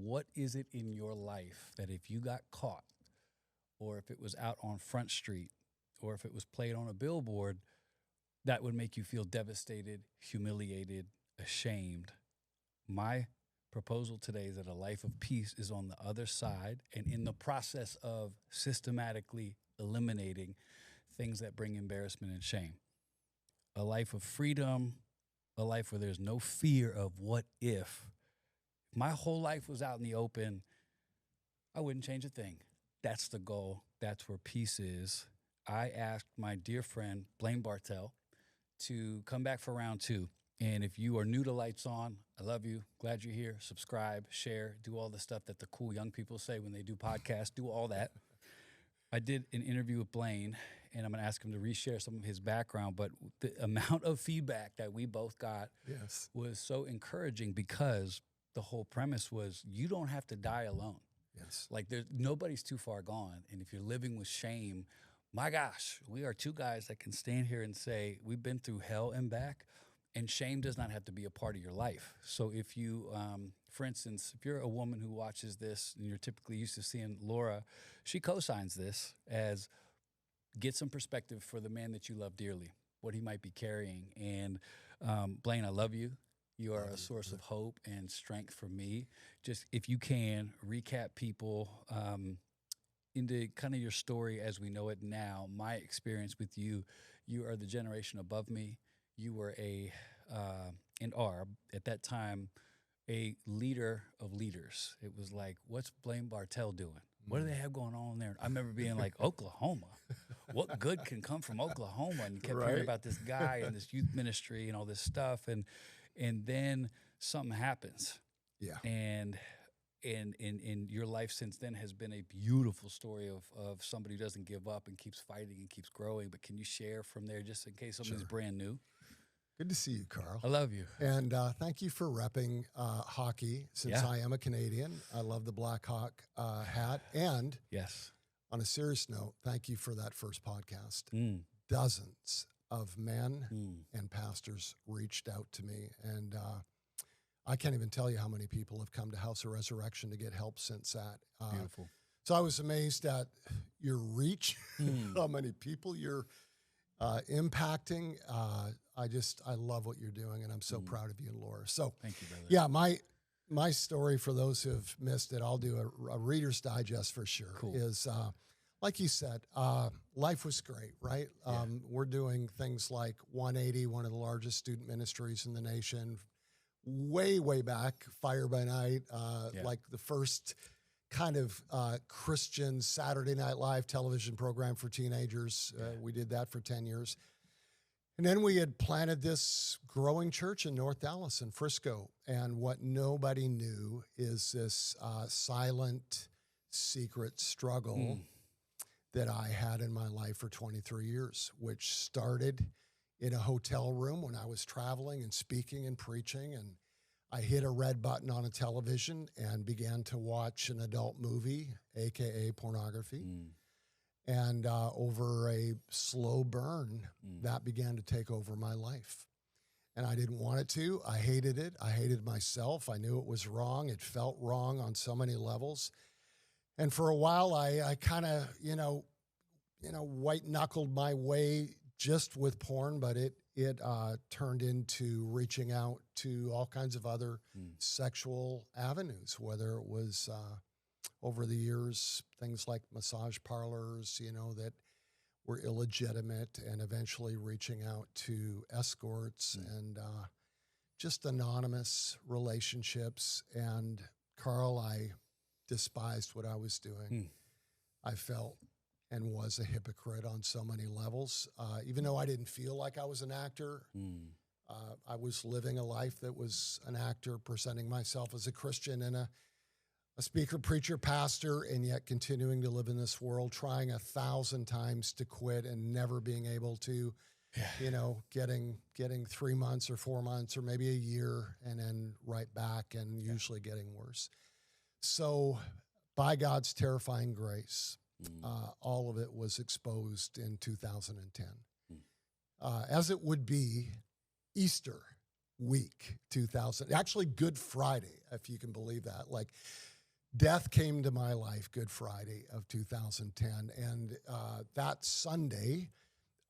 what is it in your life that if you got caught, or if it was out on Front Street, or if it was played on a billboard, that would make you feel devastated, humiliated, ashamed? My proposal today is that a life of peace is on the other side, and in the process of systematically eliminating things that bring embarrassment and shame. A life of freedom, a life where there's no fear of what if. If my whole life was out in the open, I wouldn't change a thing. That's the goal. That's where peace is. I asked my dear friend, Blaine Bartell, to come back for round 2. And if you are new to Lights On, I love you. Glad you're here. Subscribe, share, do all the stuff that the cool young people say when they do podcasts. Do all that. I did an interview with Blaine, and I'm going to ask him to reshare some of his background. But the amount of feedback that we both got was so encouraging, because the whole premise was you don't have to die alone. Yes. Like, nobody's too far gone. And if you're living with shame, my gosh, we are 2 guys that can stand here and say we've been through hell and back, and shame does not have to be a part of your life. So if you, for instance, if you're a woman who watches this and you're typically used to seeing Laura, she co-signs this as get some perspective for the man that you love dearly, what he might be carrying. And Blaine, I love you. You are a source of hope and strength for me. Just, if you can, recap people into kind of your story as we know it now. My experience with you, you are the generation above me. You were and are, at that time, a leader of leaders. It was like, what's Blaine Bartell doing? What do they have going on there? I remember being like, Oklahoma. What good can come from Oklahoma? And you kept hearing about this guy and this youth ministry and all this stuff. And then something happens. Yeah. And your life since then has been a beautiful story of somebody who doesn't give up and keeps fighting and keeps growing. But can you share from there, just in case somebody's brand new? Good to see you, Carl. I love you. And thank you for repping hockey, since I am a Canadian. I love the Black Hawk hat. And yes, on a serious note, thank you for that first podcast. Dozens of men and pastors reached out to me. And I can't even tell you how many people have come to House of Resurrection to get help since that. Beautiful. So I was amazed at your reach, how many people you're impacting. I love what you're doing, and I'm so proud of you and Laura. So thank you, brother. Yeah, my story, for those who have missed it, I'll do a Reader's Digest for sure. Cool. Is like you said, life was great, right? We're doing things like 180, one of the largest student ministries in the nation, way back, Fire by Night, like the first kind of Christian Saturday Night Live television program for teenagers. We did that for 10 years. And then we had planted this growing church in North Dallas and Frisco. And what nobody knew is this silent, secret struggle that I had in my life for 23 years, which started in a hotel room when I was traveling and speaking and preaching. And I hit a red button on a television and began to watch an adult movie, AKA Pornography. And over a slow burn, that began to take over my life. And I didn't want it to. I hated it. I hated myself. I knew it was wrong. It felt wrong on so many levels. And for a while, I kind of, white-knuckled my way just with porn, but it turned into reaching out to all kinds of other sexual avenues, whether it was over the years, things like massage parlors, that were illegitimate, and eventually reaching out to escorts and just anonymous relationships. And Carl, I despised what I was doing. I felt and was a hypocrite on so many levels. Even though I didn't feel like I was an actor, I was living a life that was an actor, presenting myself as a Christian and a speaker, preacher, pastor, and yet continuing to live in this world, trying 1,000 times to quit and never being able to, getting 3 months or 4 months or maybe a year, and then right back, and usually getting worse. So by God's terrifying grace, all of it was exposed in 2010. As it would be Easter week 2000, actually Good Friday, if you can believe that. Like, death came to my life Good Friday of 2010. And that Sunday,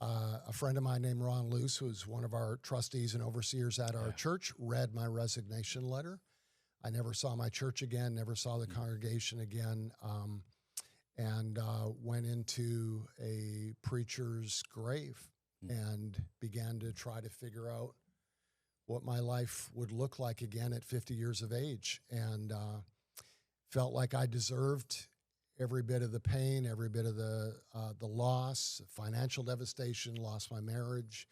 a friend of mine named Ron Luce, who was one of our trustees and overseers at our church, read my resignation letter. I never saw my church again, never saw the congregation again, and went into a preacher's grave and began to try to figure out what my life would look like again at 50 years of age, and felt like I deserved every bit of the pain, every bit of the loss, financial devastation, lost my marriage,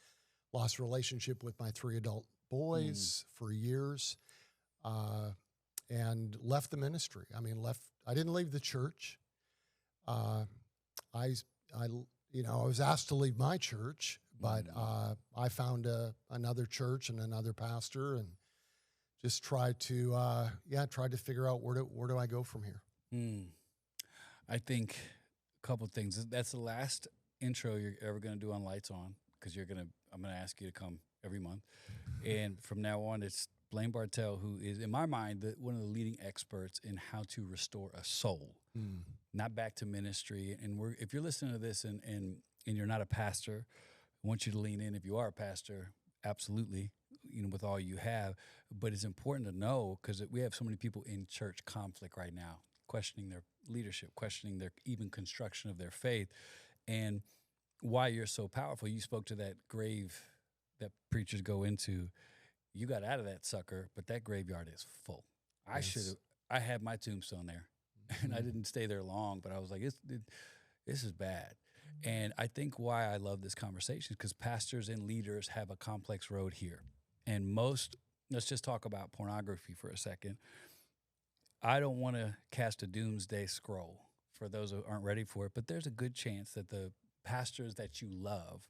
lost relationship with my 3 adult boys for years, and left the ministry. I mean, I didn't leave the church. I was asked to leave my church, but I found another church and another pastor, and just tried to figure out where do I go from here. I think a couple things. That's the last intro you're ever going to do on Lights On, because I'm going to ask you to come every month, and from now on, it's Blaine Bartell, who is, in my mind, one of the leading experts in how to restore a soul, not back to ministry. And if you're listening to this and you're not a pastor, I want you to lean in. If you are a pastor, absolutely, with all you have. But it's important to know, because we have so many people in church conflict right now, questioning their leadership, questioning their even construction of their faith, and why you're so powerful. You spoke to that grave that preachers go into. You got out of that sucker, but that graveyard is full. I had my tombstone there, and I didn't stay there long, but I was like, this is bad. And I think why I love this conversation is because pastors and leaders have a complex road here. And let's just talk about pornography for a second. I don't want to cast a doomsday scroll for those who aren't ready for it, but there's a good chance that the pastors that you love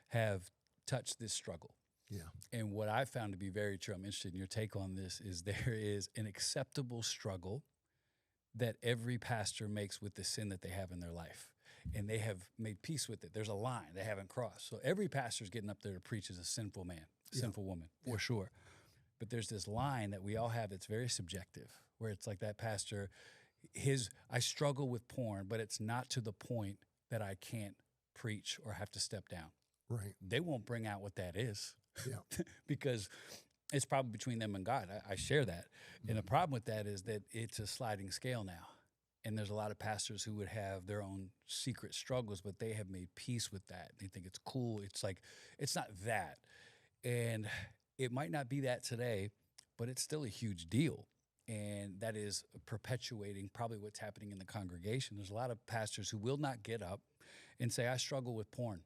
have touched this struggle. Yeah. And what I found to be very true, I'm interested in your take on this, is there is an acceptable struggle that every pastor makes with the sin that they have in their life. And they have made peace with it. There's a line they haven't crossed. So every pastor's getting up there to preach as a sinful man, sinful woman, for sure. But there's this line that we all have that's very subjective, where it's like that pastor, I struggle with porn, but it's not to the point that I can't preach or have to step down. Right. They won't bring out what that is. Yeah. Because it's probably between them and God. I share that. And the problem with that is that it's a sliding scale now. And there's a lot of pastors who would have their own secret struggles, but they have made peace with that. They think it's cool. It's like, it's not that. And it might not be that today, but it's still a huge deal. And that is perpetuating probably what's happening in the congregation. There's a lot of pastors who will not get up and say, I struggle with porn.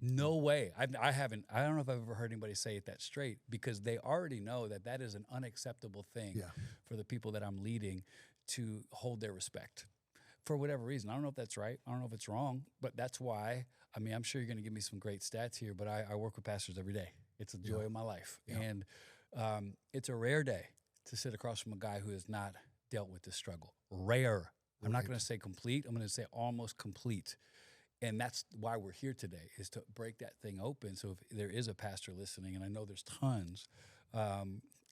No way. I don't know if I've ever heard anybody say it that straight, because they already know that is an unacceptable thing for the people that I'm leading to hold their respect for whatever reason. I don't know if that's right. I don't know if it's wrong, but that's why. I mean, I'm sure you're going to give me some great stats here, but I work with pastors every day. It's a joy of my life. Yeah. And it's a rare day to sit across from a guy who has not dealt with this struggle. Rare. I'm not going to say complete. I'm going to say almost complete. And that's why we're here today, is to break that thing open. So if there is a pastor listening, and I know there's tons,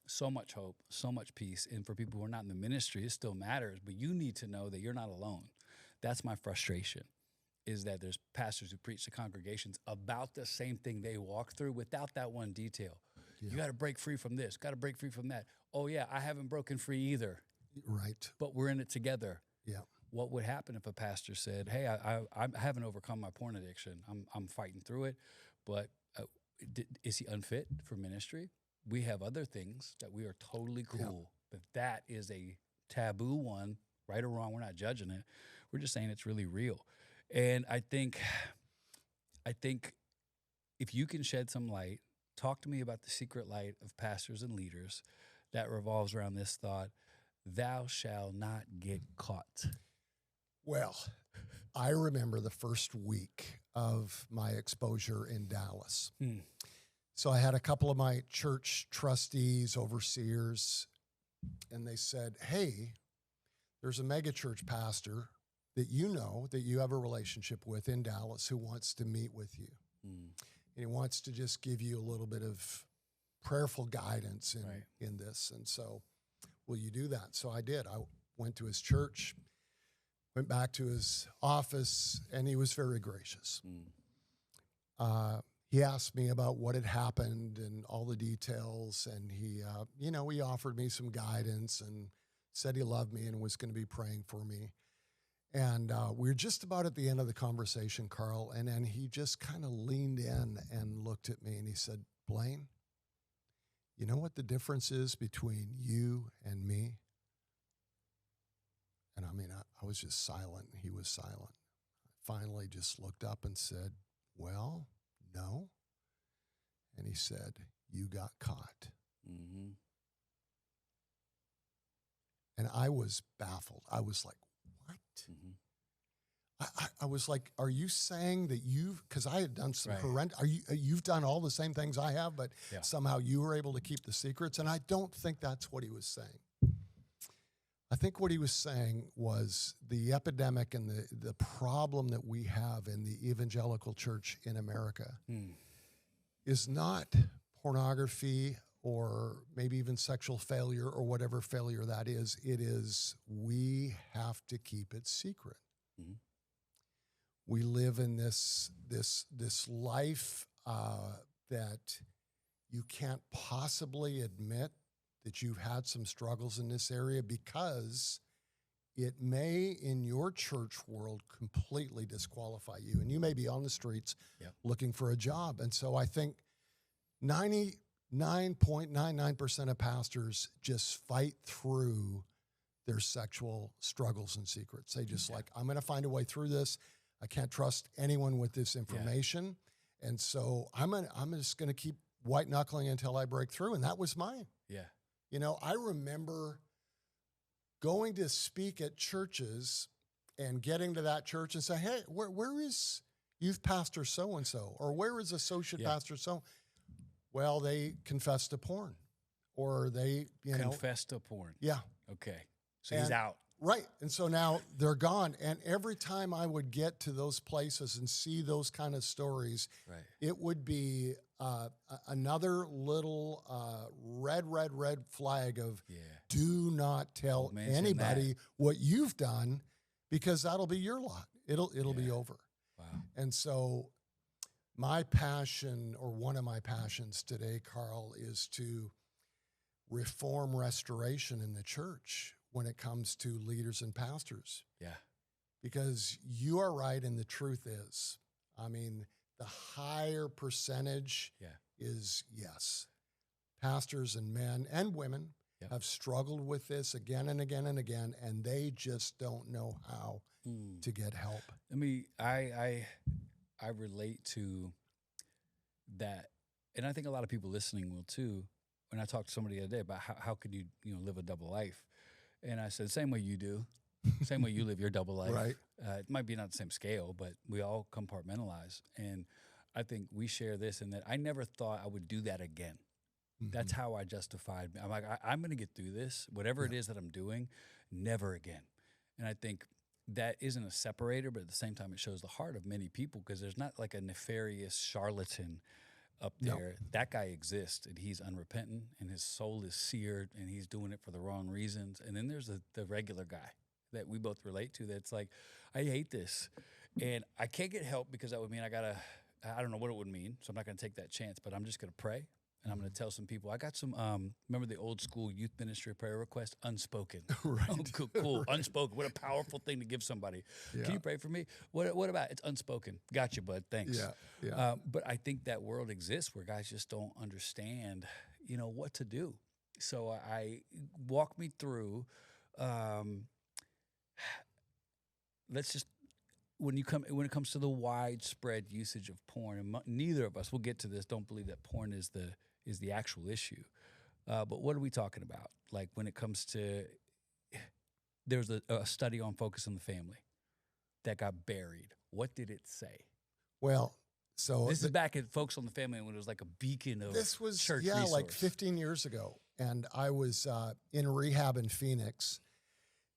so much hope, so much peace. And for people who are not in the ministry, it still matters. But you need to know that you're not alone. That's my frustration, is that there's pastors who preach to congregations about the same thing they walk through without that one detail. Yeah. You got to break free from this, got to break free from that. Oh, yeah, I haven't broken free either. Right. But we're in it together. Yeah. What would happen if a pastor said, hey, I haven't overcome my porn addiction. I'm fighting through it, but is he unfit for ministry? We have other things that we are totally cool, but that is a taboo one, right or wrong. We're not judging it. We're just saying it's really real. And I think if you can shed some light, talk to me about the secret light of pastors and leaders that revolves around this thought, thou shalt not get caught. Well, I remember the first week of my exposure in Dallas. So I had a couple of my church trustees, overseers, and they said, hey, there's a megachurch pastor that you have a relationship with in Dallas who wants to meet with you. And he wants to just give you a little bit of prayerful guidance in this. And so, will you do that? So I did. I went to his church, went back to his office, and he was very gracious. He asked me about what had happened and all the details, and he offered me some guidance and said he loved me and was going to be praying for me. And we were just about at the end of the conversation, Carl, and then he just kind of leaned in and looked at me and he said, Blaine, you know what the difference is between you and me? And I mean, I was just silent. He was silent. I finally just looked up and said, well, no. And he said, you got caught. Mm-hmm. And I was baffled. I was like, what? Mm-hmm. I was like, are you saying that because I had done some horrendous, you've done all the same things I have, but somehow you were able to keep the secrets? And I don't think that's what he was saying. I think what he was saying was the epidemic and the problem that we have in the evangelical church in America is not pornography or maybe even sexual failure or whatever failure that is. It is we have to keep it secret. Mm-hmm. We live in this life that you can't possibly admit that you've had some struggles in this area because it may, in your church world, completely disqualify you. And you may be on the streets looking for a job. And so I think 99.99% of pastors just fight through their sexual struggles and secrets. They just I'm going to find a way through this. I can't trust anyone with this information. Yeah. And so I'm just going to keep white knuckling until I break through. And that was mine. Yeah. You know, I remember going to speak at churches and getting to that church and say, hey, where is youth pastor so-and-so? Or where is associate pastor so? Well, they confessed to porn. Or they, confessed to porn. Yeah. Okay. So he's out. Right. And so now they're gone. And every time I would get to those places and see those kind of stories, it would be another little red flag of do not tell anybody what you've done because that'll be your lot. It'll be over. Wow. And so my passion, or one of my passions today, Carl, is to reform restoration in the church when it comes to leaders and pastors. Yeah. Because you are right, and the truth is, I mean, the higher percentage is yes. Pastors and men and women have struggled with this again and again and again, and they just don't know how to get help. I mean, I relate to that, and I think a lot of people listening will too. When I talked to somebody the other day about how could you live a double life, and I said, same way you do, same way you live your double life. Right. It might be not the same scale, but we all compartmentalize. And I think we share this in that I never thought I would do that again. Mm-hmm. That's how I justified. I'm like, I'm going to get through this, whatever it is that I'm doing, never again. And I think that isn't a separator, but at the same time, it shows the heart of many people because there's not like a nefarious charlatan up there. No. That guy exists, and he's unrepentant, and his soul is seared, and he's doing it for the wrong reasons. And then there's the regular guy that we both relate to that's like, I hate this, and I can't get help because that would mean I don't know what it would mean, so I'm not going to take that chance, but I'm just going to pray, and I'm going to tell some people. I got some, remember the old school youth ministry prayer request? Unspoken. Right. Oh, cool. Right. Unspoken. What a powerful thing to give somebody. Yeah. Can you pray for me? What about it's unspoken? Got you, bud. Thanks. Yeah. But I think that world exists where guys just don't understand, what to do. So I walk me through, let's just, when it comes to the widespread usage of porn, and neither of us, we'll get to this, don't believe that porn is the actual issue. But what are we talking about? Like when it comes to, there's a study on Focus on the Family that got buried. What did it say? Well, so this is back at Focus on the Family when it was like a beacon of this was church resource. Like 15 years ago, and I was in rehab in Phoenix.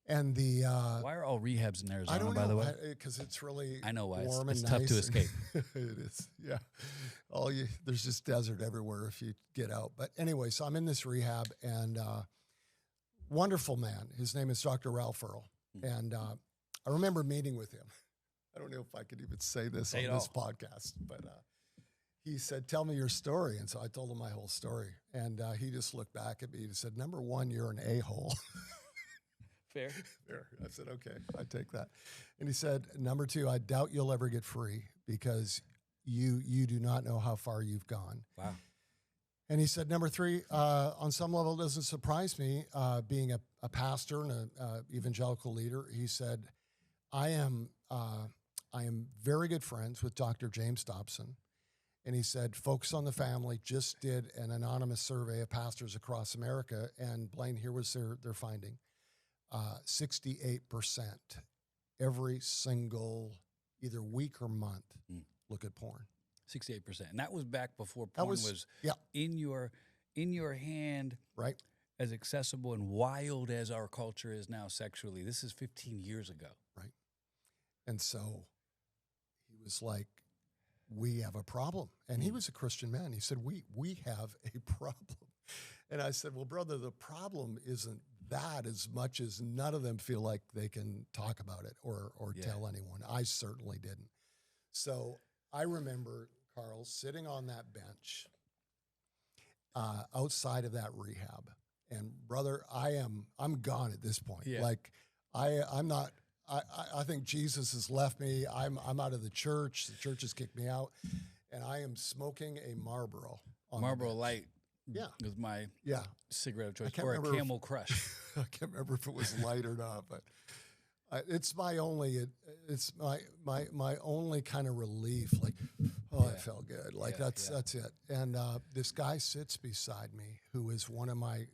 And why are all rehabs in Arizona, I don't know, by the way? Because it's really I know why. warm it's and tough nice to escape. It is, yeah. There's just desert everywhere if you get out. But anyway, so I'm in this rehab, and Wonderful man. His name is Dr. Ralph Earl. And I remember meeting with him. I don't know if I could even say this on this podcast, but he said, tell me your story. And so I told him my whole story. And he just looked back at me and said, number one, you're an a-hole. Fair. Fair. I said, okay, I take that. And he said, number two, I doubt you'll ever get free because you do not know how far you've gone. Wow. And he said, number three, on some level, it doesn't surprise me, being a pastor and an evangelical leader. He said, I am very good friends with Dr. James Dobson. And he said, Focus on the Family just did an anonymous survey of pastors across America. And Blaine, here was their finding. 68% every single either week or month look at porn. 68%. And that was back before porn was in your hand, right? As accessible and wild as our culture is now sexually. This is 15 years ago. Right. And so he was like, we have a problem. And he was a Christian man. He said, we have a problem. And I said, well, brother, the problem isn't that as much as none of them feel like they can talk about it or tell anyone. I certainly didn't. So I remember Carl sitting on that bench outside of that rehab. And brother, I'm gone at this point. Yeah. Like I'm not, I think Jesus has left me. I'm out of the church. The church has kicked me out. And I am smoking a Marlboro. Marlboro Light. Yeah. Was my cigarette of choice. Or a Camel Crush. I can't remember if it was light or not, but it's my only kind of relief. Like, I felt good. Like that's it. And this guy sits beside me who is one of my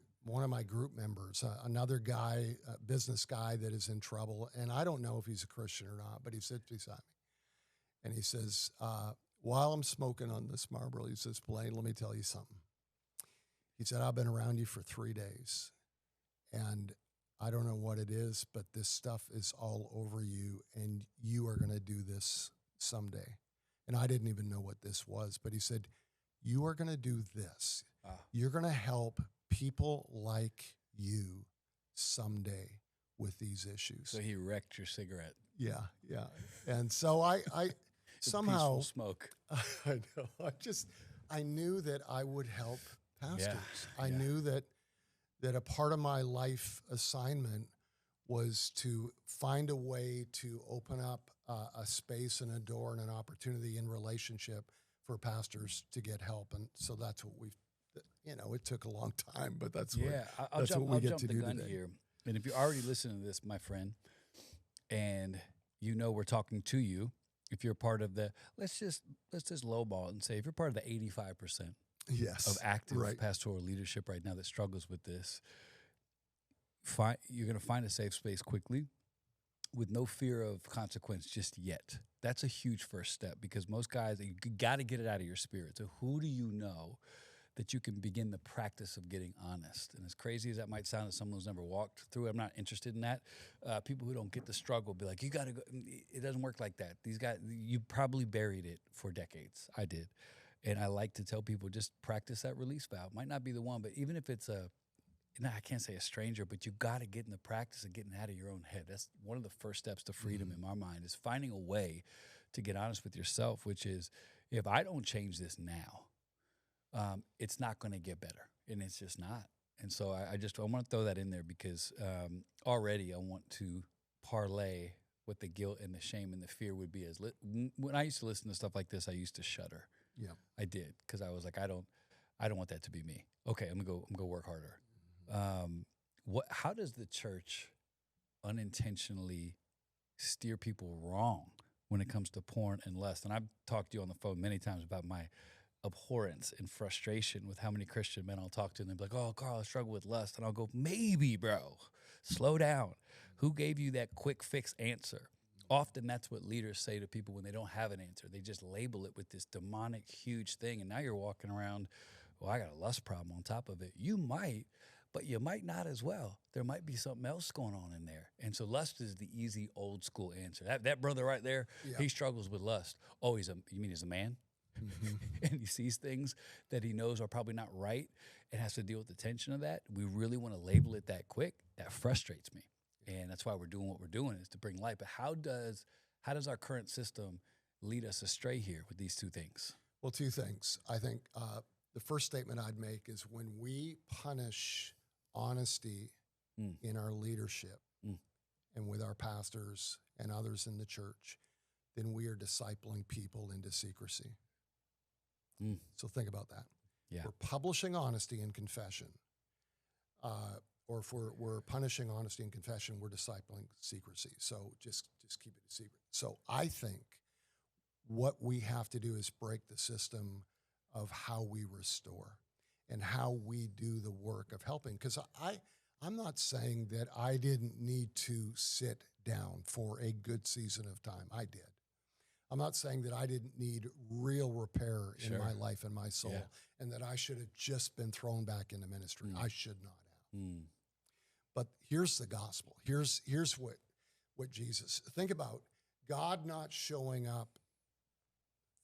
group members, another guy, a business guy that is in trouble. And I don't know if he's a Christian or not, but he sits beside me. And he says, while I'm smoking on this Marlboro, he says, Blaine, let me tell you something. He said, I've been around you for 3 days, and I don't know what it is, but this stuff is all over you, and you are going to do this someday. And I didn't even know what this was, but he said, you are going to do this. You're going to help people like you someday with these issues. So he wrecked your cigarette. Yeah. And so I somehow smoke. I know. I knew that I would help pastors. I knew that a part of my life assignment was to find a way to open up a space and a door and an opportunity in relationship for pastors to get help. And so that's what it took a long time, but that's I'll jump we get to the do gun today. here. And if you're already listening to this, my friend, and we're talking to you, if you're part of the, let's just lowball it and say, if you're part of the 85%. Yes, of active pastoral leadership right now that struggles with this, you're going to find a safe space quickly with no fear of consequence just yet. That's a huge first step because most guys, you got to get it out of your spirit. So who do you know that you can begin the practice of getting honest? And as crazy as that might sound to someone who's never walked through it, I'm not interested in that. People who don't get the struggle be like, you got to go. It doesn't work like that. These guys, you probably buried it for decades. I did. And I like to tell people, just practice that release valve. Might not be the one, but even if it's I can't say a stranger, but you got to get in the practice of getting out of your own head. That's one of the first steps to freedom in my mind, is finding a way to get honest with yourself, which is, if I don't change this now, it's not going to get better. And it's just not. And so I want to throw that in there because already I want to parlay what the guilt and the shame and the fear would be. When I used to listen to stuff like this, I used to shudder. Yeah, I did, because I was like, I don't want that to be me. Okay, I'm gonna go work harder. How does the church unintentionally steer people wrong when it comes to porn and lust? And I've talked to you on the phone many times about my abhorrence and frustration with how many Christian men I'll talk to, and they'll be like, "Oh, Carl, I struggle with lust," and I'll go, "Maybe, bro, slow down. Who gave you that quick fix answer?" Often that's what leaders say to people when they don't have an answer. They just label it with this demonic, huge thing. And now you're walking around, well, I got a lust problem on top of it. You might, but you might not as well. There might be something else going on in there. And so lust is the easy, old school answer. That brother right there, he struggles with lust. Oh, you mean he's a man? And he sees things that he knows are probably not right and has to deal with the tension of that. We really want to label it that quick. that frustrates me. And that's why we're doing what we're doing, is to bring light. But how does our current system lead us astray here with these two things? Well, two things. I think the first statement I'd make is when we punish honesty in our leadership and with our pastors and others in the church, then we are discipling people into secrecy. So think about that. Yeah. We're publishing honesty in confession, or if we're punishing honesty in confession, we're discipling secrecy. So just keep it a secret. So I think what we have to do is break the system of how we restore and how we do the work of helping. Because I'm not saying that I didn't need to sit down for a good season of time. I did. I'm not saying that I didn't need real repair in my life and my soul, and that I should have just been thrown back into ministry. I should not have. But here's the gospel. Here's what Jesus, think about God not showing up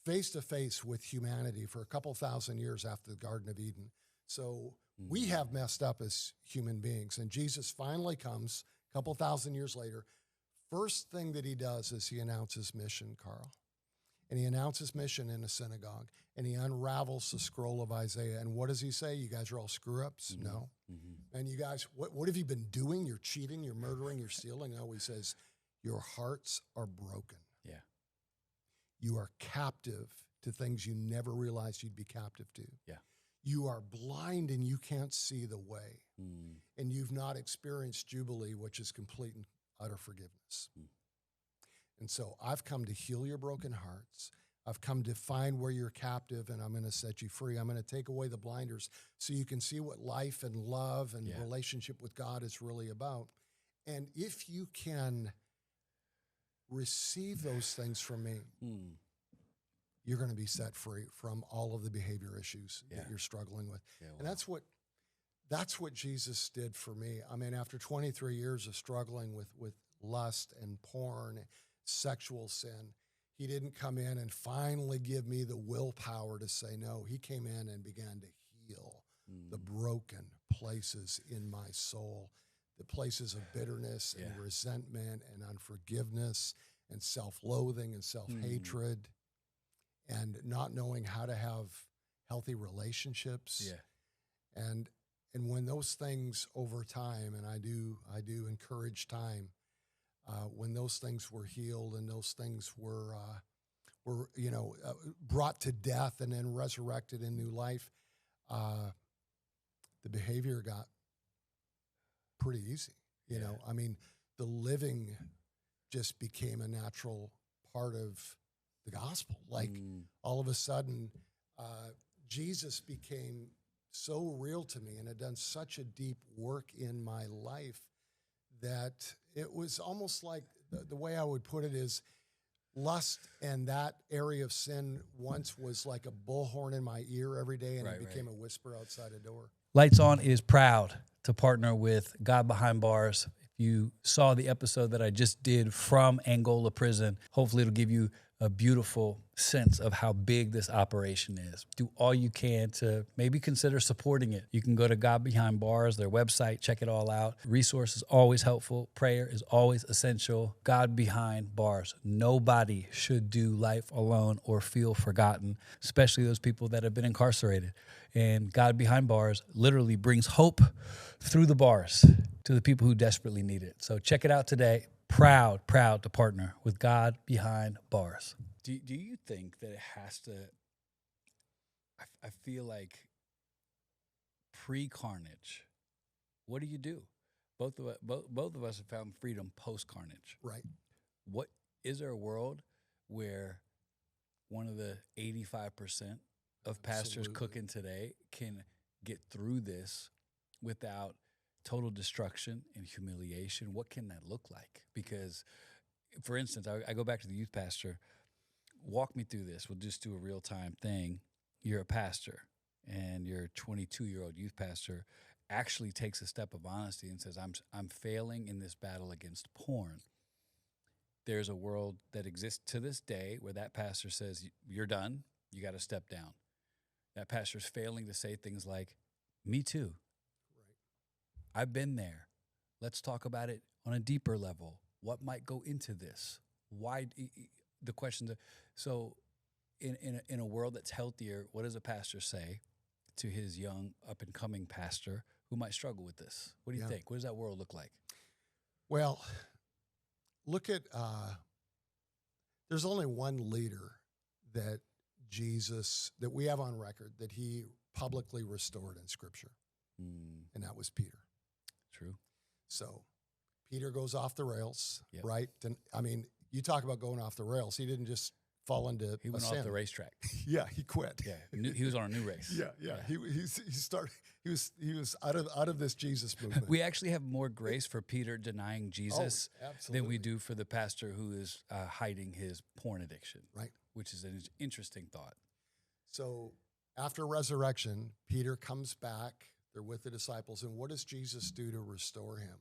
face to face with humanity for a couple thousand years after the Garden of Eden. So we have messed up as human beings, and Jesus finally comes a couple thousand years later. First thing that he does is he announces mission, Carl. And he announces mission in a synagogue, and he unravels the scroll of Isaiah. And what does he say? You guys are all screw-ups? No. And you guys, what have you been doing? You're cheating, you're murdering, you're stealing. No, he says, your hearts are broken. Yeah. You are captive to things you never realized you'd be captive to. Yeah. You are blind and you can't see the way. And you've not experienced Jubilee, which is complete and utter forgiveness. And so I've come to heal your broken hearts. I've come to find where you're captive, and I'm going to set you free. I'm going to take away the blinders so you can see what life and love and relationship with God is really about. And if you can receive those things from me, you're going to be set free from all of the behavior issues that you're struggling with. And that's what Jesus did for me. I mean, after 23 years of struggling with lust and porn, sexual sin, he didn't come in and finally give me the willpower to say no. He came in and began to heal the broken places in my soul, the places of bitterness and resentment and unforgiveness and self-loathing and self-hatred and not knowing how to have healthy relationships. And when those things over time, and I do encourage time, when those things were healed and those things were brought to death and then resurrected in new life, the behavior got pretty easy. You know, I mean, the living just became a natural part of the gospel. Like all of a sudden, Jesus became so real to me and had done such a deep work in my life that it was almost like the way I would put it is lust and that area of sin once was like a bullhorn in my ear every day, and it became a whisper outside a door. Lights On is proud to partner with God Behind Bars. If you saw the episode that I just did from Angola prison, hopefully it'll give you a beautiful sense of how big this operation is. Do all you can to maybe consider supporting it. You can go to God Behind Bars, their website, check it all out. Resource is always helpful. Prayer is always essential. God Behind Bars. Nobody should do life alone or feel forgotten, especially those people that have been incarcerated. And God Behind Bars literally brings hope through the bars to the people who desperately need it. So check it out today. Proud to partner with God Behind Bars. Do you think that it has to, I feel like pre-carnage, what do you do? Both of us have found freedom post-carnage. Right. What, is there a world where one of the 85% of pastors cooking today can get through this without total destruction and humiliation? What can that look like? Because, for instance, I go back to the youth pastor. Walk me through this. We'll just do a real-time thing. You're a pastor, and your 22-year-old youth pastor actually takes a step of honesty and says, I'm failing in this battle against porn. There's a world that exists to this day where that pastor says, you're done, you got to step down. That pastor's failing to say things like, me too. I've been there. Let's talk about it on a deeper level. What might go into this? Why? The questions. So in a world that's healthier, what does a pastor say to his young up-and-coming pastor who might struggle with this? What do you think? What does that world look like? Well, look at, there's only one leader that we have on record that he publicly restored in Scripture, and that was Peter. True. So Peter goes off the rails, Yep. right? And, I mean, you talk about going off the rails. He didn't just fall into He went a sin. off the racetrack. Yeah, he quit. Yeah, he was on a new race. Yeah. He was out of this Jesus movement. We actually have more grace for Peter denying Jesus than we absolutely. do for the pastor who is hiding his porn addiction. Right. Which is an interesting thought. So after resurrection, Peter comes back. They're with the disciples, and what does Jesus do to restore him?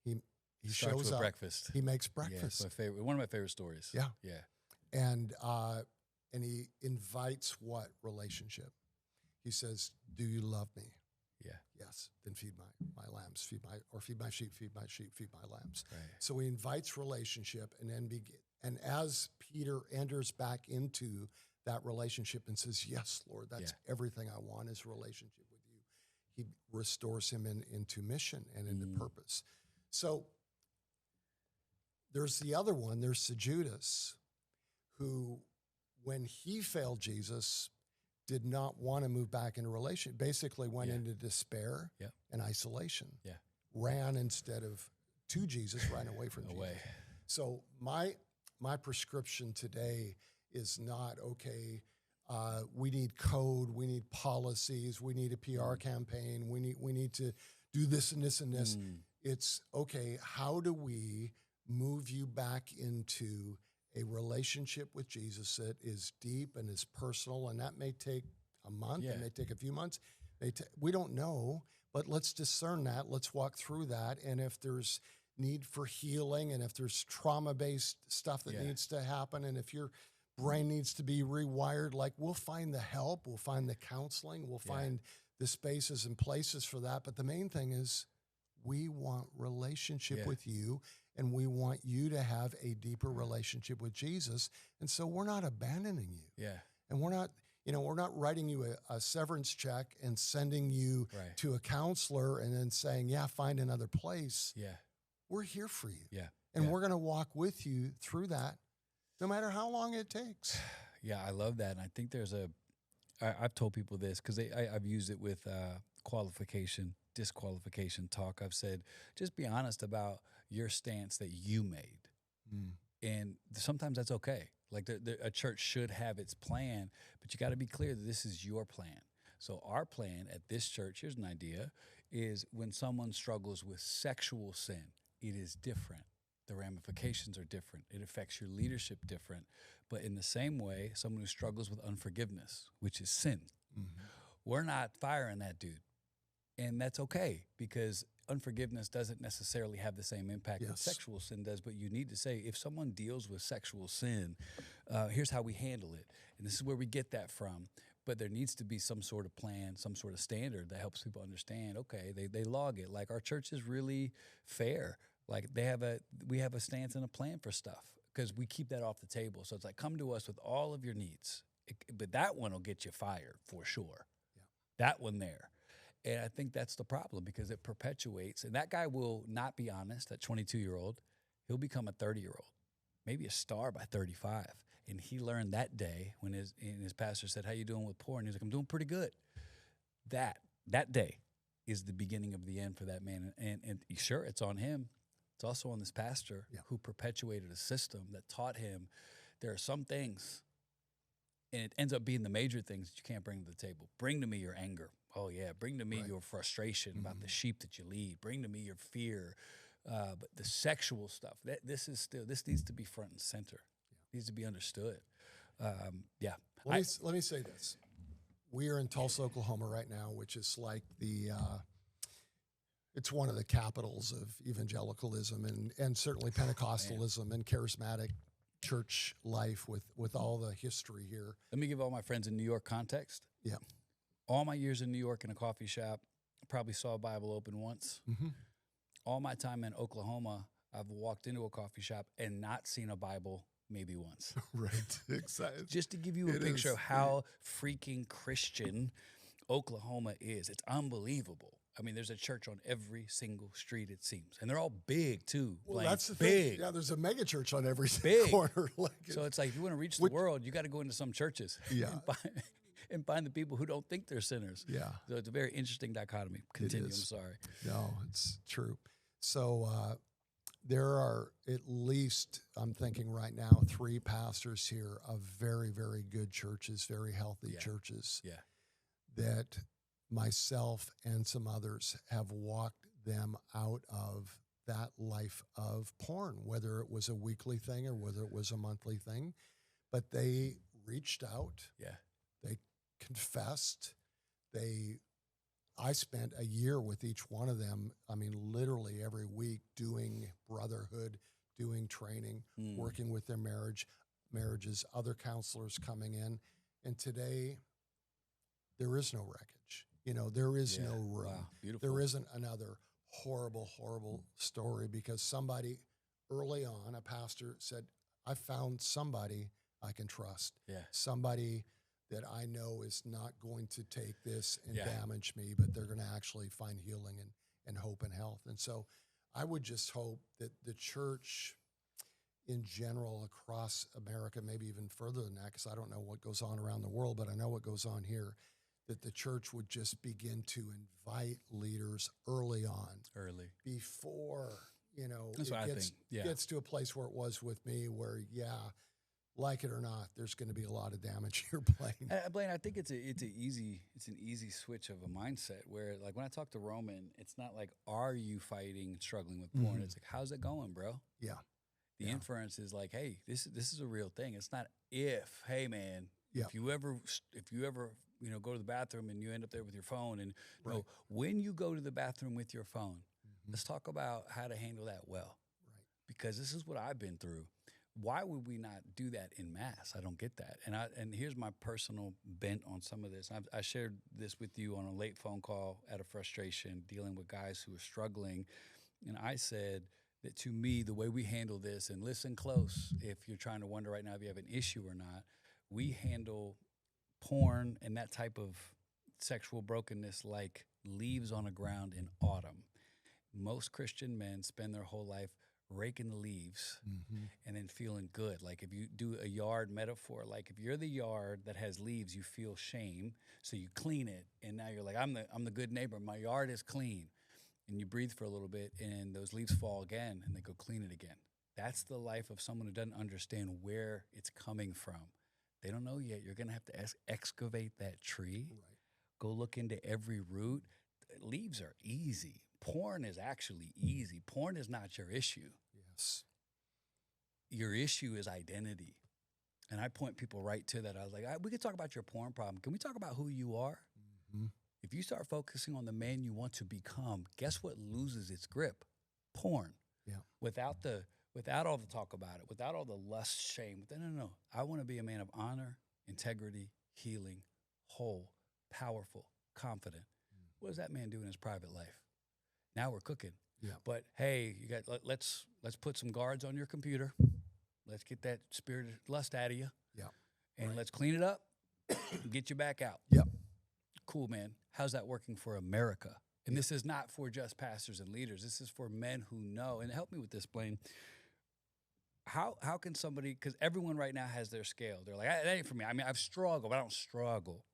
He Starts shows with up. breakfast. He makes Yeah, breakfast. it's one of my favorite stories. Yeah. Yeah. And he invites what relationship? He says, "Do you love me?" Yeah. Yes. Then feed my lambs. Feed my sheep. Feed my sheep. Feed my lambs. Right. So he invites relationship, and then and as Peter enters back into that relationship and says, "Yes, Lord, that's everything I want is relationship with you," he restores him into mission and into purpose. So there's the other one. There's Judas, who, when he failed Jesus, did not want to move back into relation. Basically went into despair and isolation. Yeah. Ran instead of to Jesus, ran away from Jesus. So my prescription today is not, okay, we need code, we need policies, we need a PR campaign, we need to do this and this and this. It's, okay, how do we move you back into a relationship with Jesus that is deep and is personal, and that may take a month, it may take a few months. We don't know, but let's discern that. Let's walk through that. And if there's need for healing, and if there's trauma-based stuff that needs to happen, and if your brain needs to be rewired, like, we'll find the help, we'll find the counseling, we'll find the spaces and places for that. But the main thing is, we want relationship with you, and we want you to have a deeper relationship with Jesus. And so we're not abandoning you. Yeah. And we're not writing you a severance check and sending you to a counselor and then saying, find another place. Yeah. We're here for you. Yeah. And we're going to walk with you through that, no matter how long it takes. Yeah, I love that. And I think I've told people this because I've used it with qualification, disqualification talk. I've said, just be honest about your stance that you made. And sometimes that's okay. Like a church should have its plan, but you got to be clear that this is your plan. So our plan at this church, here's an idea, is when someone struggles with sexual sin, it is different. The ramifications are different. It affects your leadership different. But in the same way, someone who struggles with unforgiveness, which is sin, we're not firing that dude. And that's okay, because unforgiveness doesn't necessarily have the same impact that sexual sin does. But you need to say, if someone deals with sexual sin, here's how we handle it. And this is where we get that from. But there needs to be some sort of plan, some sort of standard that helps people understand, okay, they log it. Like, our church is really fair. Like, we have a stance and a plan for stuff, because we keep that off the table. So it's like, come to us with all of your needs. But that one will get you fired for sure. Yeah. That one there. And I think that's the problem, because it perpetuates. And that guy will not be honest, that 22-year-old. He'll become a 30-year-old, maybe a star by 35. And he learned that day when his pastor said, "How you doing with porn?" He's like, "I'm doing pretty good." That day is the beginning of the end for that man. And sure, it's on him. It's also on this pastor who perpetuated a system that taught him there are some things, and it ends up being the major things that you can't bring to the table. Bring to me your anger. Oh, yeah. Bring to me your frustration about the sheep that you lead. Bring to me your fear. But the sexual stuff, this needs to be front and center. It needs to be understood. Let me say this. We are in Tulsa, Oklahoma right now, which is like it's one of the capitals of evangelicalism and certainly Pentecostalism and charismatic church life with all the history here. Let me give all my friends in New York context. Yeah. All my years in New York in a coffee shop, I probably saw a Bible open once. all my time in Oklahoma, I've walked into a coffee shop and not seen a Bible maybe once. Right. Exactly. Just to give you a picture of how freaking Christian Oklahoma is. It's unbelievable. I mean, there's a church on every single street, it seems. And they're all big, too. Well, like, that's the big. thing. Yeah, there's a megachurch on every Big. corner. Like So it's like, if you want to reach the world, you got to go into some churches. Yeah. And find the people who don't think they're sinners. Yeah. So it's a very interesting dichotomy. Continue, I'm sorry. No, it's true. So there are at least, I'm thinking right now, 3 pastors here of very, very good churches, very healthy churches. Yeah. That myself and some others have walked them out of that life of porn, whether it was a weekly thing or whether it was a monthly thing. But they reached out. Yeah. They confessed. I spent a year with each one of them. I mean, literally every week doing brotherhood, doing training, working with their marriages, other counselors coming in. And today, there is no wreckage. You know, there is no room. Wow. Beautiful. There isn't another horrible, horrible story because somebody early on, a pastor said, I found somebody I can trust. Yeah. Somebody that I know is not going to take this and damage me, but they're going to actually find healing and hope and health. And so I would just hope that the church in general across America, maybe even further than that, because I don't know what goes on around the world, but I know what goes on here, that the church would just begin to invite leaders early on. Before, you know, it gets to a place where it was with me where, like it or not, there's going to be a lot of damage here, Blaine. Blaine, I think it's an easy switch of a mindset where, like, when I talk to Roman, it's not like, are you fighting, struggling with porn? It's like, how's it going, bro? Yeah. The inference is like, hey, this is a real thing. It's not if, hey, man, if you ever go to the bathroom and you end up there with your phone, and no, when you go to the bathroom with your phone, let's talk about how to handle that well. Right. Because this is what I've been through. Why would we not do that in mass? I don't get that. And here's my personal bent on some of this. I shared this with you on a late phone call out of frustration, dealing with guys who are struggling. And I said that, to me, the way we handle this, and listen close if you're trying to wonder right now if you have an issue or not, we handle porn and that type of sexual brokenness like leaves on the ground in autumn. Most Christian men spend their whole life raking the leaves and then feeling good. Like, if you do a yard metaphor, like if you're the yard that has leaves, you feel shame, so you clean it, and now you're like, I'm the good neighbor. My yard is clean. And you breathe for a little bit, and those leaves fall again, and they go clean it again. That's the life of someone who doesn't understand where it's coming from. They don't know yet. You're going to have to excavate that tree. Right. Go look into every root. Leaves are easy. Porn is actually easy. Porn is not your issue. Yes. Your issue is identity. And I point people right to that. I was like, we could talk about your porn problem. Can we talk about who you are? If you start focusing on the man you want to become, guess what loses its grip? Porn. Yeah. Without all the talk about it, without all the lust, shame. No. I want to be a man of honor, integrity, healing, whole, powerful, confident. What does that man do in his private life? Now we're cooking. Yeah. But hey, let's put some guards on your computer. Let's get that spirit of lust out of you. Yeah. And let's clean it up and get you back out. Yep. Cool, man. How's that working for America? And this is not for just pastors and leaders. This is for men who know. And help me with this, Blaine. How can somebody, because everyone right now has their scale. They're like, that ain't for me. I mean, I've struggled, but I don't struggle.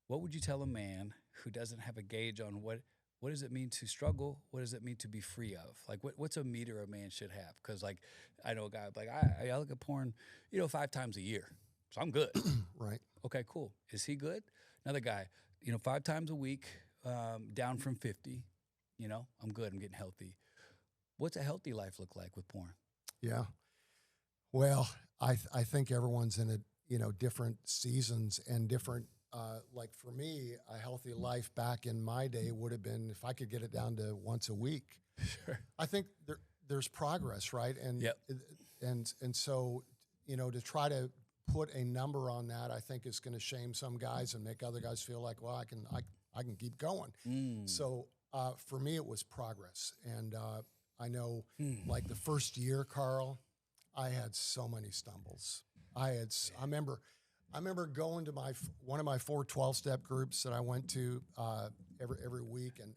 What would you tell a man who doesn't have a gauge on what does it mean to struggle? What does it mean to be free of? Like, what's a meter a man should have? Because, like, I know a guy, like, I look at porn, 5 times a year. So I'm good. Right. Okay, cool. Is he good? Another guy, 5 times a week, down from 50. I'm good. I'm getting healthy. What's a healthy life look like with porn? Yeah. Well, I think everyone's in different seasons and different. Like for me, a healthy life back in my day would have been if I could get it down to once a week. Sure. I think there's progress, right? And and so to try to put a number on that, I think is going to shame some guys and make other guys feel like, well, I can keep going. So For me, it was progress. And I know, like the first year, Carl, I had so many stumbles. I remember going to one of my 4 12-step groups that I went to every week, and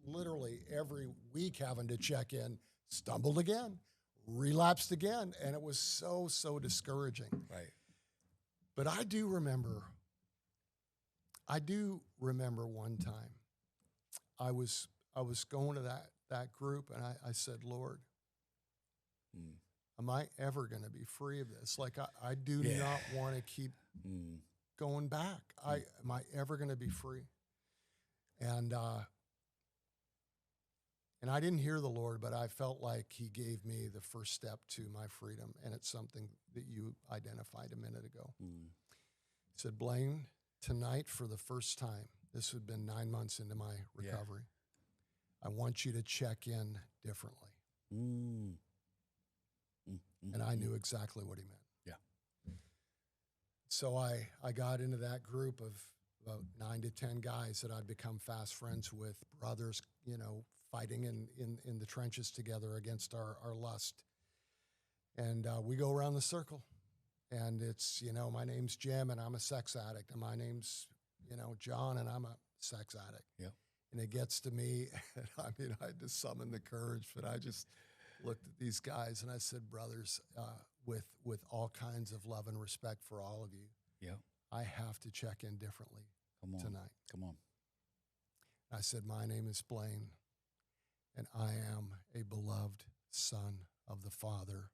literally every week having to check in, stumbled again, relapsed again, and it was so discouraging. Right. But I do remember one time I was going to that group, and I said, Lord, am I ever going to be free of this? Like, I do not want to keep going back. Am I ever going to be free? And I didn't hear the Lord, but I felt like he gave me the first step to my freedom, and it's something that you identified a minute ago. He said, Blaine, tonight for the first time, this had been 9 months into my recovery, I want you to check in differently. And I knew exactly what he meant. Yeah. So I got into that group of about 9 to 10 guys that I'd become fast friends with, brothers, fighting in the trenches together against our lust. And we go around the circle. And it's, my name's Jim, and I'm a sex addict. And my name's, John, and I'm a sex addict. Yeah. And it gets to me, and I had to summon the courage, but I just looked at these guys and I said, brothers, with all kinds of love and respect for all of you, I have to check in differently tonight. Come on. I said, my name is Blaine, and I am a beloved son of the Father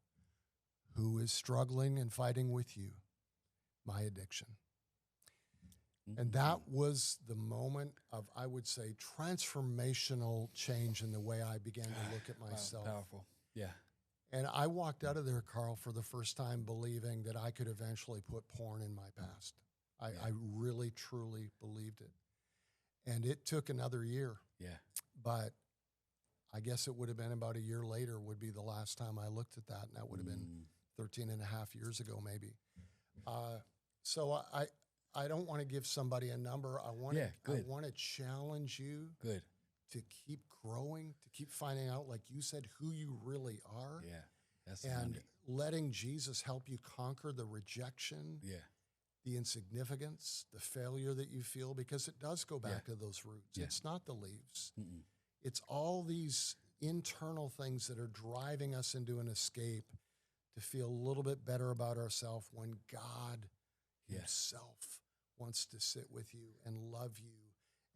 who is struggling and fighting with you, my addiction. And that was the moment of, I would say, transformational change in the way I began to look at myself. Wow, powerful. Yeah. And I walked out of there, Carl, for the first time believing that I could eventually put porn in my past. I really, truly believed it. And it took another year. Yeah. But I guess it would have been about a year later would be the last time I looked at that, and that would have been 13 and a half years ago maybe. So I don't want to give somebody a number. I want to challenge you to keep growing, to keep finding out, like you said, who you really are. Yeah, that's and money. Letting Jesus help you conquer the rejection, the insignificance, the failure that you feel, because it does go back to those roots. Yeah. It's not the leaves. It's all these internal things that are driving us into an escape to feel a little bit better about ourselves when God himself wants to sit with you and love you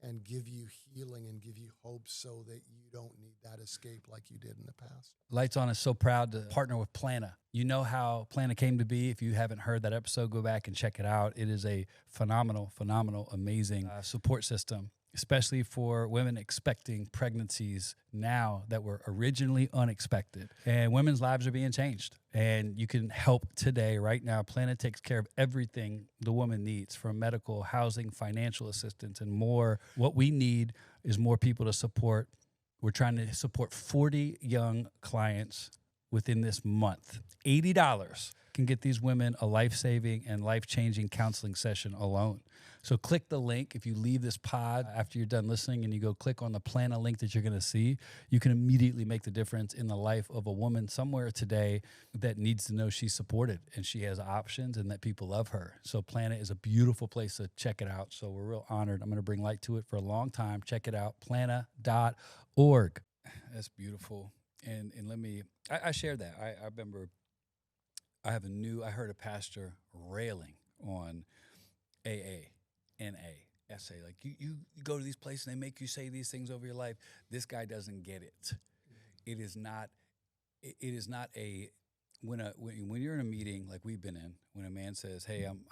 and give you healing and give you hope so that you don't need that escape like you did in the past. Lights On is so proud to partner with Plana. You know how Plana came to be. If you haven't heard that episode, go back and check it out. It is a phenomenal, amazing support system, especially for women expecting pregnancies now that were originally unexpected. And women's lives are being changed. And you can help today, right now. Plana takes care of everything the woman needs, from medical, housing, financial assistance, and more. What we need is more people to support. We're trying to support 40 young clients within this month. $80 can get these women a life-saving and life-changing counseling session alone. So click the link. If you leave this pod after you're done listening and you go click on the Plana link that you're going to see, you can immediately make the difference in the life of a woman somewhere today that needs to know she's supported and she has options and that people love her. So Plana is a beautiful place to check it out. So we're real honored. I'm going to bring light to it for a long time. Check it out, plana.org. That's beautiful. And let me, I shared that. I remember I heard a pastor railing on AA. NA, SA. Like you go to these places and they make you say these things over your life. This guy doesn't get it. It is not a when you're in a meeting like we've been in, when a man says, "Hey, I'm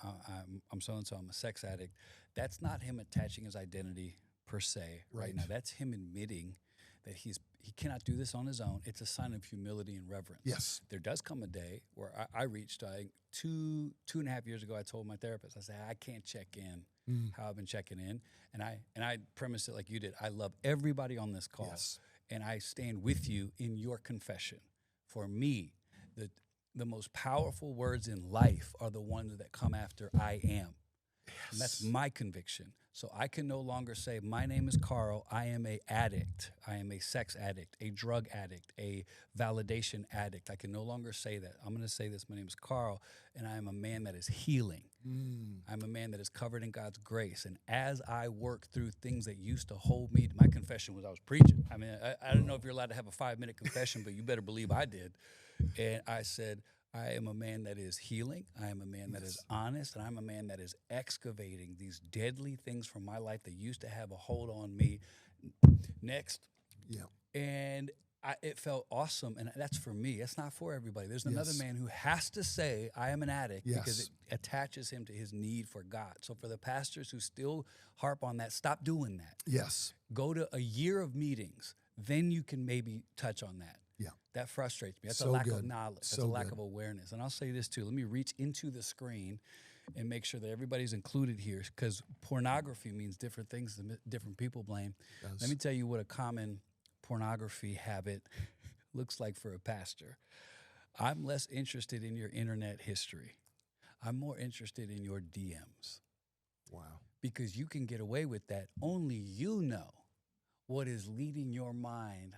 so and so, I'm a sex addict," that's not him attaching his identity per se. Right now, that's him admitting that he cannot do this on his own. It's a sign of humility and reverence. Yes. There does come a day where I reached, I think 2.5 years ago, I told my therapist, I said, I can't check in how I've been checking in. And I premised it like you did. I love everybody on this call. Yes. And I stand with you in your confession. For me, the most powerful words in life are the ones that come after I am. And that's my conviction. So I can no longer say, my name is Carl, I am a addict, I am a sex addict, a drug addict, a validation addict. I can no longer say that. I'm going to say this, my name is Carl, and I am a man that is healing. I'm a man that is covered in God's grace. And as I work through things that used to hold me, my confession was I was preaching. I mean, I don't know if you're allowed to have a 5-minute confession, but you better believe I did. And I said, I am a man that is healing. I am a man that is honest. And I'm a man that is excavating these deadly things from my life that used to have a hold on me. Next. Yeah. And it felt awesome. And that's for me. That's not for everybody. There's another man who has to say, I am an addict because it attaches him to his need for God. So for the pastors who still harp on that, stop doing that. Yes. Go to a year of meetings. Then you can maybe touch on that. Yeah. That frustrates me. That's So a lack good. of knowledge. That's So a lack good. of awareness. And I'll say this too. Let me reach into the screen and make sure that everybody's included here, because pornography means different things to different people, Blaine. Let me tell you what a common pornography habit looks like for a pastor. I'm less interested in your internet history. I'm more interested in your DMs. Wow. Because you can get away with that. Only you know what is leading your mind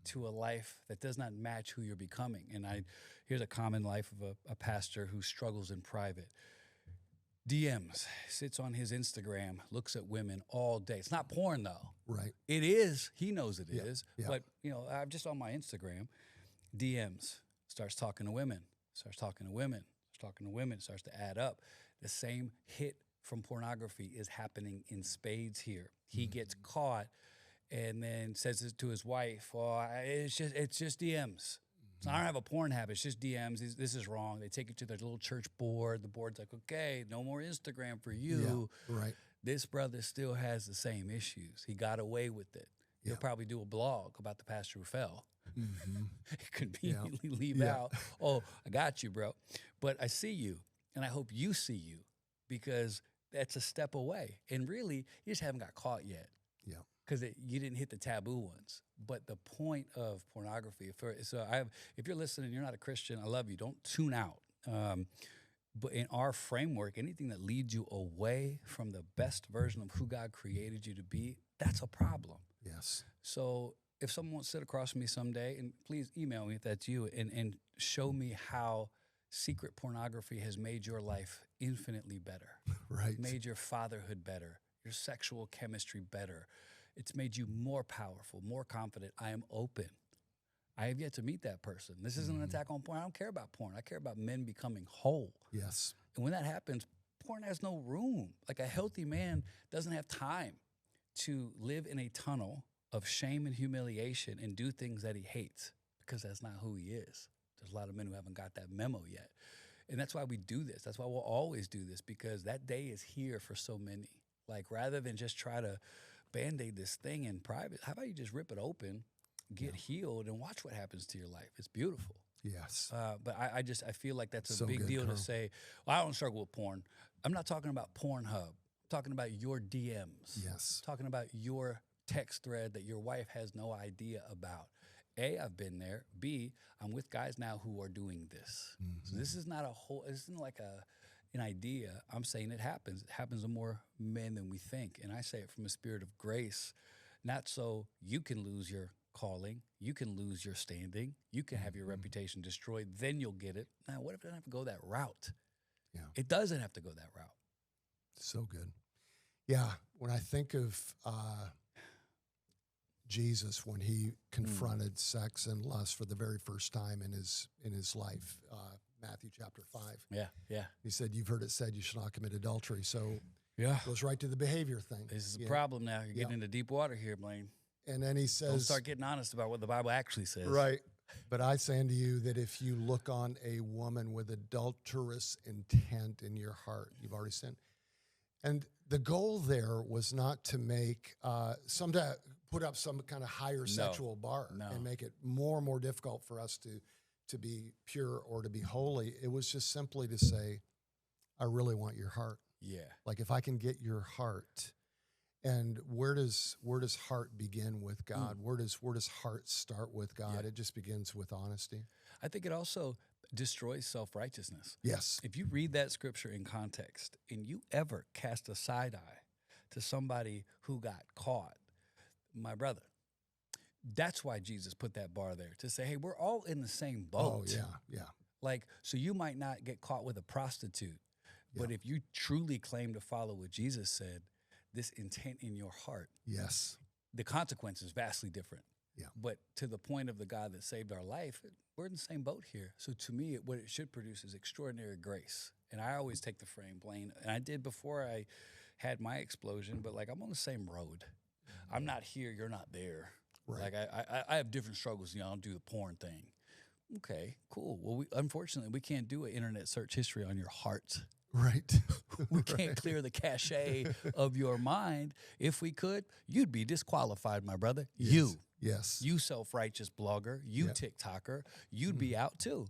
to a life that does not match who you're becoming. And here's a common life of a pastor who struggles in private. DMs, sits on his Instagram, looks at women all day. It's not porn though. Right. It is. He knows it is. Yeah. But, I'm just on my Instagram. DMs, starts talking to women, starts talking to women, starts to add up. The same hit from pornography is happening in spades here. He gets caught and then says it to his wife, it's just DMs. So I don't have a porn habit. It's just DMs. This is wrong. They take it to their little church board. The board's like, okay, no more Instagram for you. Yeah, right. This brother still has the same issues. He got away with it. He'll probably do a blog about the pastor who fell. Conveniently leave out, I got you, bro. But I see you, and I hope you see you, because that's a step away. And really, you just haven't got caught yet. Yeah. Because you didn't hit the taboo ones. But the point of pornography, if you're listening, you're not a Christian, I love you. Don't tune out. But in our framework, anything that leads you away from the best version of who God created you to be, that's a problem. Yes. So if someone wants to sit across from me someday, and please email me if that's you, and show me how secret pornography has made your life infinitely better. Right. Made your fatherhood better, your sexual chemistry better. It's made you more powerful, more confident. I am open. I have yet to meet that person. This isn't an attack on porn. I don't care about porn. I care about men becoming whole. Yes. And when that happens, porn has no room. Like, a healthy man doesn't have time to live in a tunnel of shame and humiliation and do things that he hates, because that's not who he is. There's a lot of men who haven't got that memo yet. And that's why we do this. That's why we'll always do this, because that day is here for so many. Like, rather than just try to Band-Aid this thing in private, how about you just rip it open, get healed, and watch what happens to your life? It's beautiful. Yes. But I feel like that's a So big good, deal Carl. to say, well, I don't struggle with porn. I'm not talking about Pornhub. I'm talking about your DMs. Yes. Talking about your text thread that your wife has no idea about. A, I've been there. B, I'm with guys now who are doing this. So this is not this isn't like an idea. I'm saying it happens. It happens to more men than we think. And I say it from a spirit of grace, not so you can lose your calling, you can lose your standing, you can have your reputation destroyed, then you'll get it. Now, what if it doesn't have to go that route? Yeah. It doesn't have to go that route. So good. Yeah. When I think of Jesus, when he confronted sex and lust for the very first time in his life, Matthew chapter 5. Yeah. He said, "You've heard it said you shall not commit adultery." So Yeah. it goes right to the behavior thing. This is a Yeah. problem now. You're getting into deep water here, Blaine. And then he Don't says, start getting honest about what the Bible actually says. right. But I say unto you that if you look on a woman with adulterous intent in your heart, you've already sinned. And the goal there was not to make to put up some kind of higher sexual bar and make it more and more difficult for us to be pure or to be holy. It was just simply to say, I really want your heart. Yeah. Like, if I can get your heart. And where does heart begin with God? Where does heart start with God? Yeah. It just begins with honesty. I think it also, destroys self-righteousness. Yes. If you read that scripture in context and you ever cast a side eye to somebody who got caught, my brother, that's why Jesus put that bar there to say, hey, we're all in the same boat. Oh, yeah, yeah. Like, so you might not get caught with a prostitute, but if you truly claim to follow what Jesus said, this intent in your heart, Yes. the consequence is vastly different. Yeah. But to the point of the God that saved our life, we're in the same boat here. So to me, what it should produce is extraordinary grace. And I always take the frame, Blaine, and I did before I had my explosion, but like I'm on the same road. I'm not here, you're not there. Right. Like I have different struggles. I don't do the porn thing. Okay, cool. Well, unfortunately, we can't do an internet search history on your heart. Right. We can't clear the cache of your mind. If we could, you'd be disqualified, my brother. Yes. Yes. You self-righteous blogger, you TikToker, you'd be out too.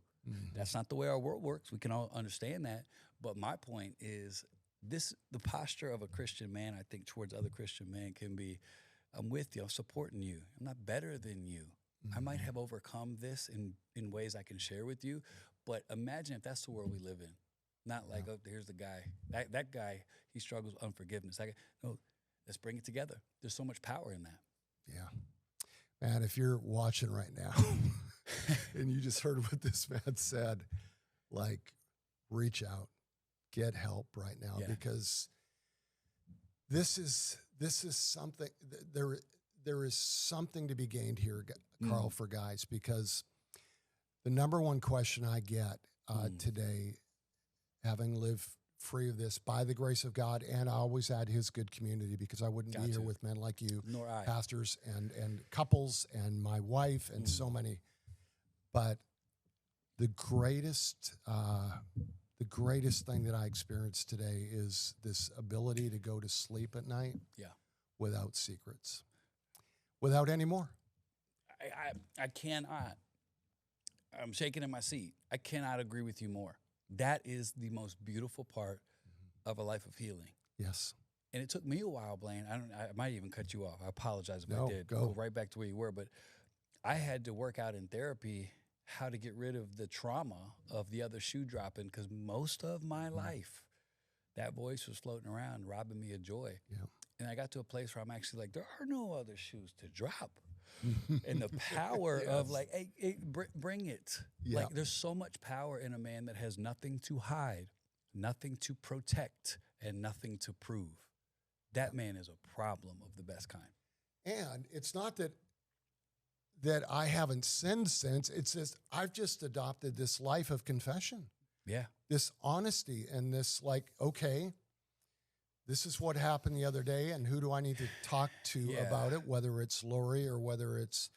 That's not the way our world works. We can all understand that. But my point is the posture of a Christian man, I think, towards other Christian men can be, I'm with you, I'm supporting you. I'm not better than you. I might have overcome this in ways I can share with you. But imagine if that's the world we live in. Not like, oh, here's the guy. That guy, he struggles with unforgiveness. No, let's bring it together. There's so much power in that. Yeah. Man, if you're watching right now and you just heard what this man said, like, reach out, get help right now, because this is something, there is something to be gained here, Carl, for guys, because the number one question I get today, having lived free of this by the grace of God, and I always add his good community, because I wouldn't be here with men like you, nor I, pastors and couples and my wife and so many. But the greatest thing that I experienced today is this ability to go to sleep at night without secrets, without any more. I cannot. I'm shaking in my seat. I cannot agree with you more. That is the most beautiful part of a life of healing. Yes. And it took me a while, Blaine. I might even cut you off. I apologize if I did. Go right back to where you were. But I had to work out in therapy how to get rid of the trauma of the other shoe dropping, because most of my life, that voice was floating around, robbing me of joy. Yeah. And I got to a place where I'm actually like, there are no other shoes to drop. And the power of like, hey, bring it. Yeah. Like, there's so much power in a man that has nothing to hide, nothing to protect, and nothing to prove. That man is a problem of the best kind. And it's not that I haven't sinned since. It's just I've just adopted this life of confession. Yeah. This honesty and this, like, okay, this is what happened the other day, and who do I need to talk to about it, whether it's Lori or whether it's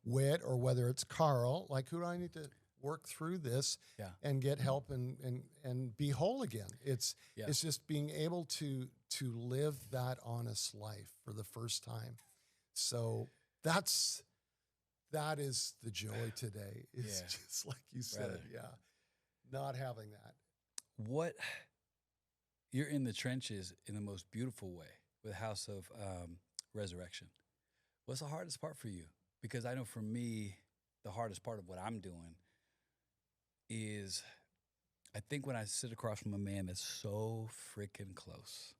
Whit or whether it's Carl. Like, who do I need to work through this and get help and be whole again? It's just being able to live that honest life for the first time. So that is the joy today. It's just like you said, not having that. You're in the trenches in the most beautiful way with House of Resurrection. What's the hardest part for you? Because I know for me, the hardest part of what I'm doing is, I think when I sit across from a man that's so freaking close,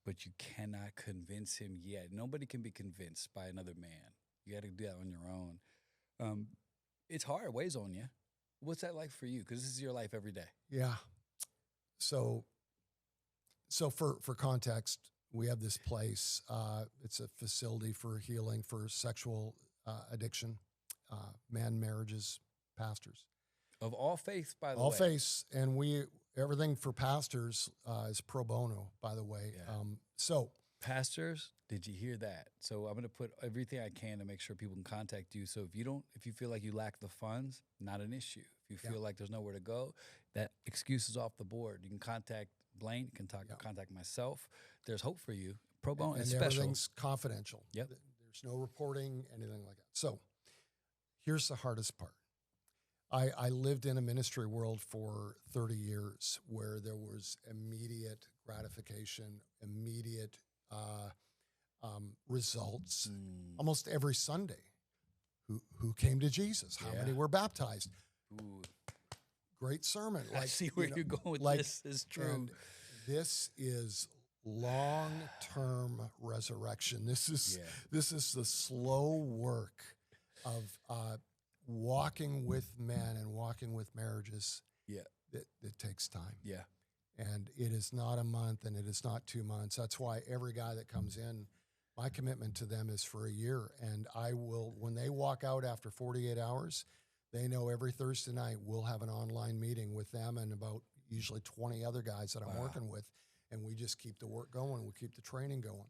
but you cannot convince him yet. Nobody can be convinced by another man. You got to do that on your own. It's hard. It weighs on you. What's that like for you? Because this is your life every day. Yeah. So for context, we have this place. It's a facility for healing for sexual addiction, man marriages, pastors. Of all faiths, by the way. All faiths, and everything for pastors is pro bono, by the way. Yeah. Pastors, did you hear that? So I'm going to put everything I can to make sure people can contact you. So if you feel like you lack the funds, not an issue. If you feel like there's nowhere to go, that excuse is off the board. You can contact Blaine, you can contact myself. There's hope for you. Pro bono and special. Everything's confidential. Yep. There's no reporting, anything like that. So here's the hardest part. I lived in a ministry world for 30 years where there was immediate gratification, immediate results. Almost every Sunday, who came to Jesus? How many were baptized? Ooh. great sermon. I see where you're going with this. Is true. And this is long-term resurrection. This is the slow work of walking with men and walking with marriages. Yeah, that takes time. Yeah, and it is not a month, and it is not 2 months. That's why every guy that comes in, my commitment to them is for a year. And I will, when they walk out after 48 hours, they know every Thursday night we'll have an online meeting with them and about usually 20 other guys that I'm working with. And we just keep the work going. We keep the training going.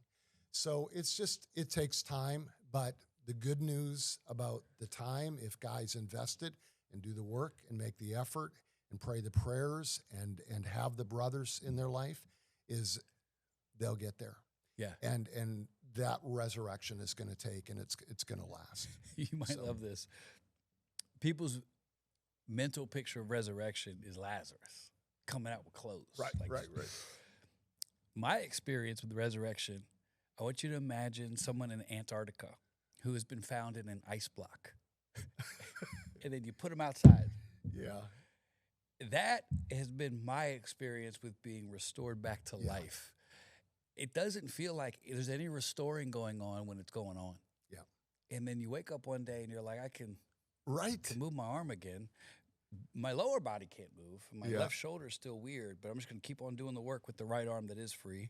So it's just, it takes time. But the good news about the time, if guys invested and do the work and make the effort and pray the prayers and have the brothers in their life, is they'll get there. Yeah. And that resurrection is going to take, and it's going to last. You might love this. People's mental picture of resurrection is Lazarus coming out with clothes. Right. My experience with the resurrection, I want you to imagine someone in Antarctica who has been found in an ice block. And then you put them outside. Yeah. That has been my experience with being restored back to life. It doesn't feel like there's any restoring going on when it's going on. Yeah. And then you wake up one day and you're like, I can move my arm again. My lower body can't move. My left shoulder is still weird, but I'm just going to keep on doing the work with the right arm that is free.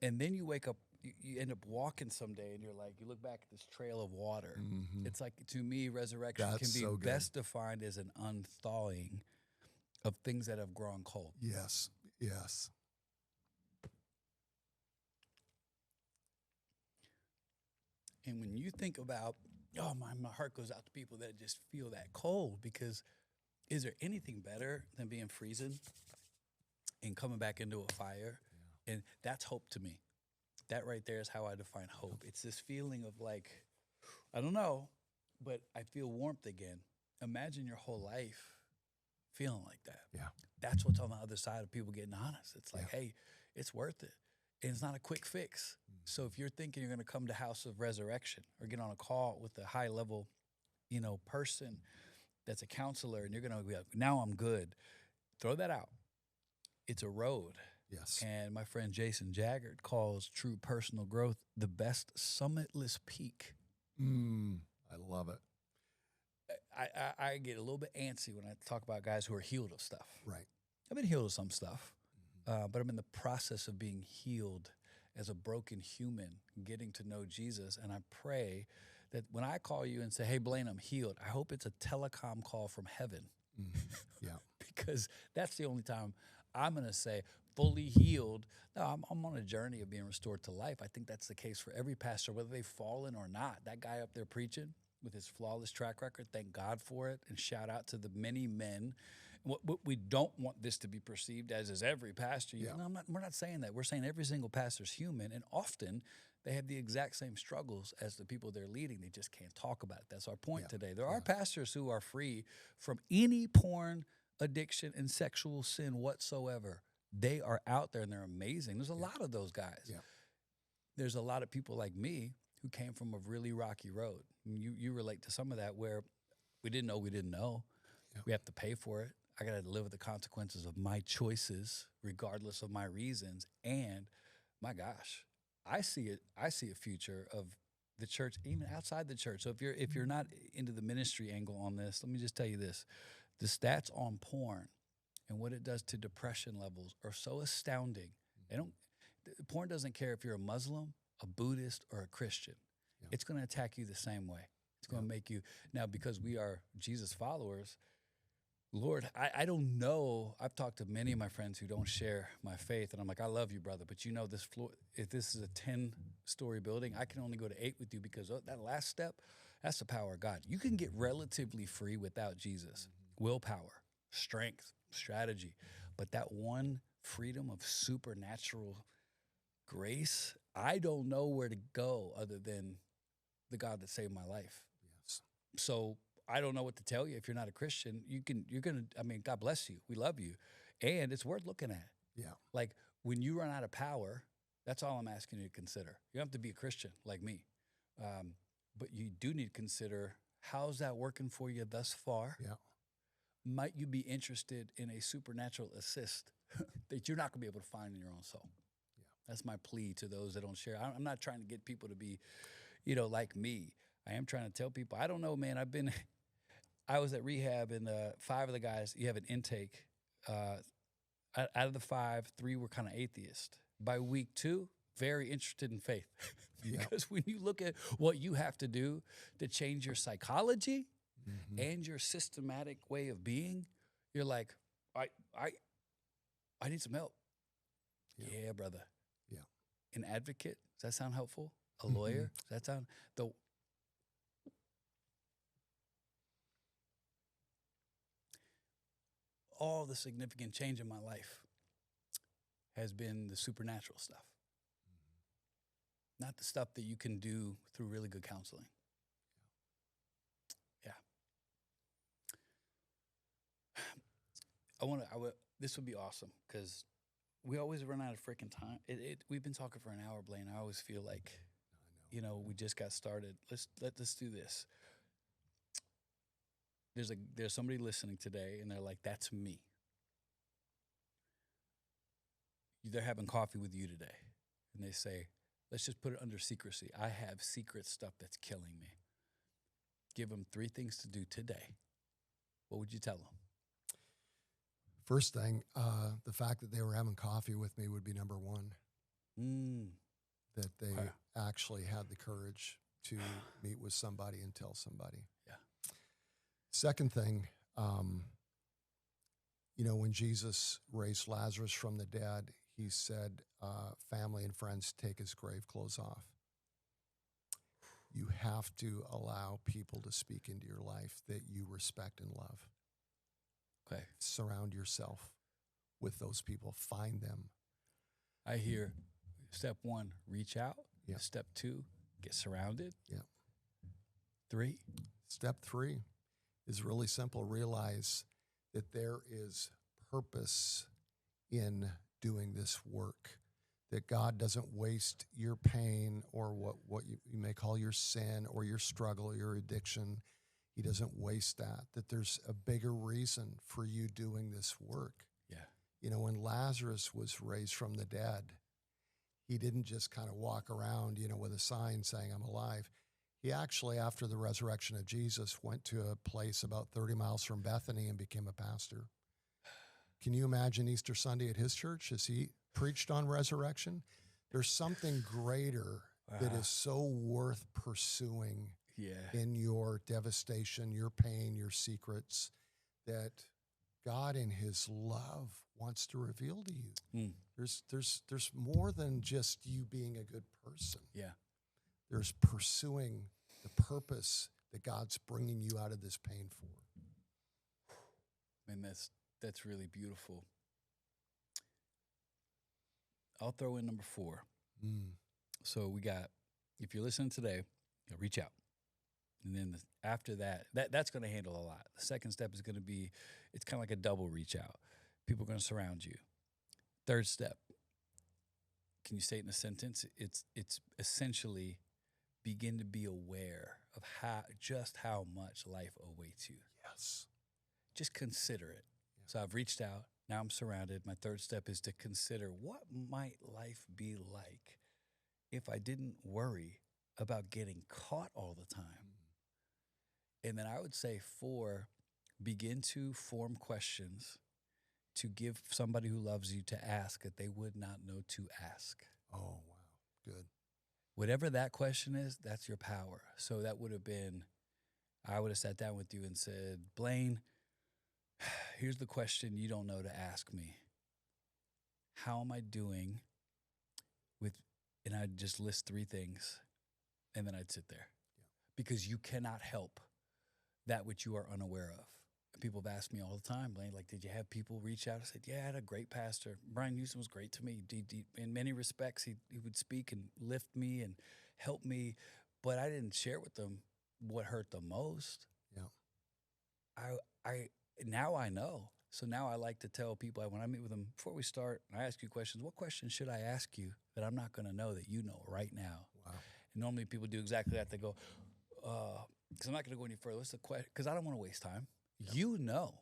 And then you wake up, you end up walking someday, and you're like, you look back at this trail of water. Mm-hmm. It's like, to me, resurrection can be best defined as an unthawing of things that have grown cold. Yes. And when you think about, my heart goes out to people that just feel that cold, because is there anything better than being freezing and coming back into a fire? Yeah. And that's hope to me. That right there is how I define hope. It's this feeling of like, I don't know, but I feel warmth again. Imagine your whole life feeling like that. Yeah. That's what's on the other side of people getting honest. It's like, hey, it's worth it. And it's not a quick fix. So if you're thinking you're going to come to House of Resurrection or get on a call with a high level, person that's a counselor, and you're going to be like, now I'm good, throw that out. It's a road. Yes. And my friend Jason Jaggard calls true personal growth the best summitless peak. I love it. I get a little bit antsy when I talk about guys who are healed of stuff. Right. I've been healed of some stuff, but I'm in the process of being healed as a broken human, getting to know Jesus. And I pray that when I call you and say, hey, Blaine, I'm healed, I hope it's a telecom call from heaven. Yeah. Because that's the only time I'm going to say fully healed. No, I'm on a journey of being restored to life. I think that's the case for every pastor, whether they've fallen or not. That guy up there preaching with his flawless track record, thank God for it, and shout out to the many men. What we don't want this to be perceived as is every pastor. No, we're not saying that. We're saying every single pastor's human, and often they have the exact same struggles as the people they're leading. They just can't talk about it. That's our point today. There are pastors who are free from any porn addiction and sexual sin whatsoever. They are out there, and they're amazing. There's a lot of those guys. Yeah. There's a lot of people like me who came from a really rocky road. You relate to some of that, where we didn't know we didn't know. Yeah. We have to pay for it. I got to live with the consequences of my choices, regardless of my reasons. And my gosh, I see a future of the church, even outside the church. So if you're not into the ministry angle on this, let me just tell you this: the stats on porn and what it does to depression levels are so astounding. Porn doesn't care if you're a Muslim, a Buddhist, or a Christian. Yeah. It's going to attack you the same way. It's going to make you, now because we are Jesus followers, Lord, I don't know. I've talked to many of my friends who don't share my faith, and I'm like, I love you, brother, but this floor, if this is a 10-story building, I can only go to 8 with you, because that last step, that's the power of God. You can get relatively free without Jesus. Willpower, strength, strategy, but that one freedom of supernatural grace, I don't know where to go other than the God that saved my life. Yes. So I don't know what to tell you. If you're not a Christian, God bless you. We love you. And it's worth looking at. Yeah. Like when you run out of power, that's all I'm asking you to consider. You don't have to be a Christian like me. But you do need to consider, how's that working for you thus far? Yeah. might you be interested in a supernatural assist that you're not going to be able to find in your own soul? Yeah. That's my plea to those that don't share. I'm not trying to get people to be, like me. I am trying to tell people, I don't know, man. I was at rehab, and 5 of the guys, you have an intake. Out of the 5, 3 were kind of atheist. By week 2, very interested in faith. Because when you look at what you have to do to change your psychology and your systematic way of being, you're like, I need some help. Yeah, brother. Yeah. An advocate, does that sound helpful? A lawyer, does that sound all the significant change in my life has been the supernatural stuff. Not the stuff that you can do through really good counseling. Yeah. This would be awesome because we always run out of freaking time. We've been talking for an hour, Blaine. I always feel like, we just got started. Let's do this. There's somebody listening today, and they're like, that's me. They're having coffee with you today, and they say, let's just put it under secrecy. I have secret stuff that's killing me. Give them 3 things to do today. What would you tell them? First thing, the fact that they were having coffee with me would be number 1. That they actually had the courage to meet with somebody and tell somebody. Yeah. Second thing, when Jesus raised Lazarus from the dead, he said, family and friends, take his grave clothes off. You have to allow people to speak into your life that you respect and love. Okay. Surround yourself with those people. Find them. I hear step 1, reach out. Yeah. Step 2, get surrounded. Yeah. 3. Step 3 is really simple. Realize that there is purpose in doing this work, that God doesn't waste your pain or what you may call your sin or your struggle or your addiction. He doesn't waste that there's a bigger reason for you doing this work. Yeah. When Lazarus was raised from the dead, he didn't just kind of walk around, with a sign saying, I'm alive. He actually, after the resurrection of Jesus, went to a place about 30 miles from Bethany and became a pastor. Can you imagine Easter Sunday at his church as he preached on resurrection? There's something greater that is so worth pursuing in your devastation, your pain, your secrets, that God in his love wants to reveal to you. There's more than just you being a good person. Yeah. There's pursuing the purpose that God's bringing you out of this pain for. Man, that's really beautiful. I'll throw in number 4. So we got, if you're listening today, reach out. And then after that's going to handle a lot. The second step is going to be, it's kind of like a double reach out. People are going to surround you. Third step, can you say it in a sentence? It's essentially begin to be aware of how much life awaits you. Yes. Just consider it. Yeah. So I've reached out. Now I'm surrounded. My third step is to consider, what might life be like if I didn't worry about getting caught all the time? And then I would say 4, begin to form questions to give somebody who loves you to ask that they would not know to ask. Oh, wow. Good. Whatever that question is, that's your power. So that would have been, I would have sat down with you and said, Blaine, here's the question you don't know to ask me. How am I doing with, and I'd just list 3 things, and then I'd sit there. Yeah. Because you cannot help that which you are unaware of. And people have asked me all the time, Blaine, like, did you have people reach out? I said, yeah, I had a great pastor. Brian Houston was great to me. In many respects, he would speak and lift me and help me, but I didn't share with them what hurt the most. Yeah. Now I know. So now I like to tell people, when I meet with them, before we start, I ask you questions. What questions should I ask you that I'm not going to know that you know right now? Wow. And normally people do exactly that. They go, because I'm not going to go any further. What's the question? Because I don't want to waste time. Yep. You know.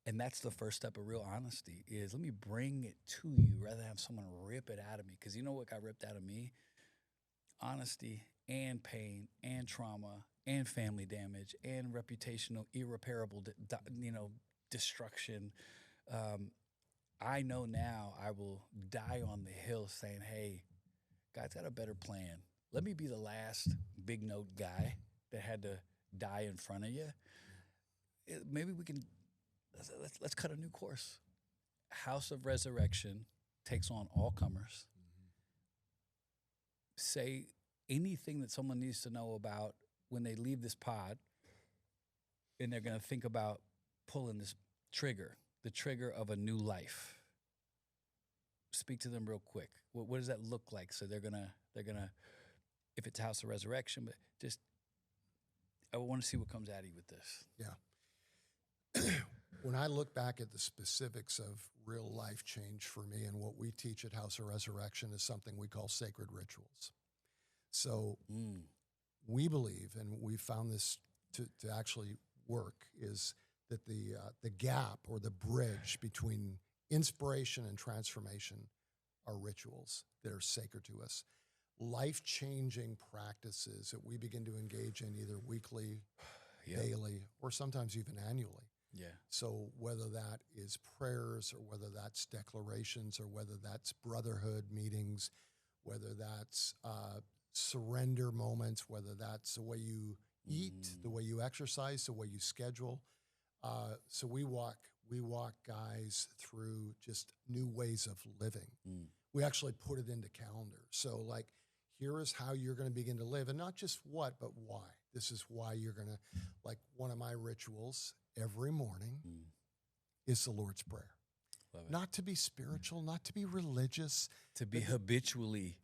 And that's the first step of real honesty is let me bring it to you rather than have someone rip it out of me. Because you know what got ripped out of me? Honesty and pain and trauma and family damage and reputational irreparable, destruction. I know now I will die on the hill saying, hey, God's got a better plan. Let me be the last big note guy that had to die in front of you. Maybe we can, let's cut a new course. House of Resurrection takes on all comers. Say anything that someone needs to know about when they leave this pod, and they're going to think about pulling this trigger, the trigger of a new life. Speak to them real quick. What does that look like? So they're gonna, if it's House of Resurrection, but just, I want to see what comes out of you with this. Yeah. When I look back at the specifics of real life change for me, and what we teach at House of Resurrection is something we call sacred rituals. So we believe, and we found this to actually work, is that the gap or the bridge between inspiration and transformation are rituals that are sacred to us. Life-changing practices that we begin to engage in either weekly, daily, or sometimes even annually. Yeah. So whether that is prayers or whether that's declarations or whether that's brotherhood meetings, whether that's surrender moments, whether that's the way you eat, the way you exercise, the way you schedule. So we walk guys through just new ways of living. We actually put it into calendar. So like, here is how you're going to begin to live, and not just what, but why. This is why you're going to, like one of my rituals every morning is the Lord's Prayer. Love it. Not to be spiritual, not to be religious. To be habitually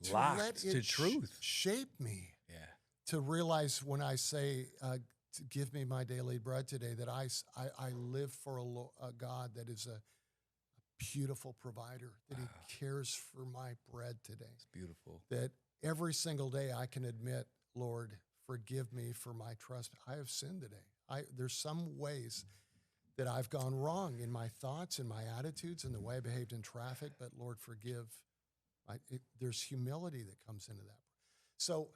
to locked let to it truth. Shape me. Yeah. To realize when I say, to give me my daily bread today, that I live for a God that is a beautiful provider, that he cares for my bread today. It's beautiful. That every single day I can admit, Lord, forgive me for my trespass. I have sinned today. There's some ways that I've gone wrong in my thoughts and my attitudes and the way I behaved in traffic, but Lord, forgive. There's humility that comes into that. So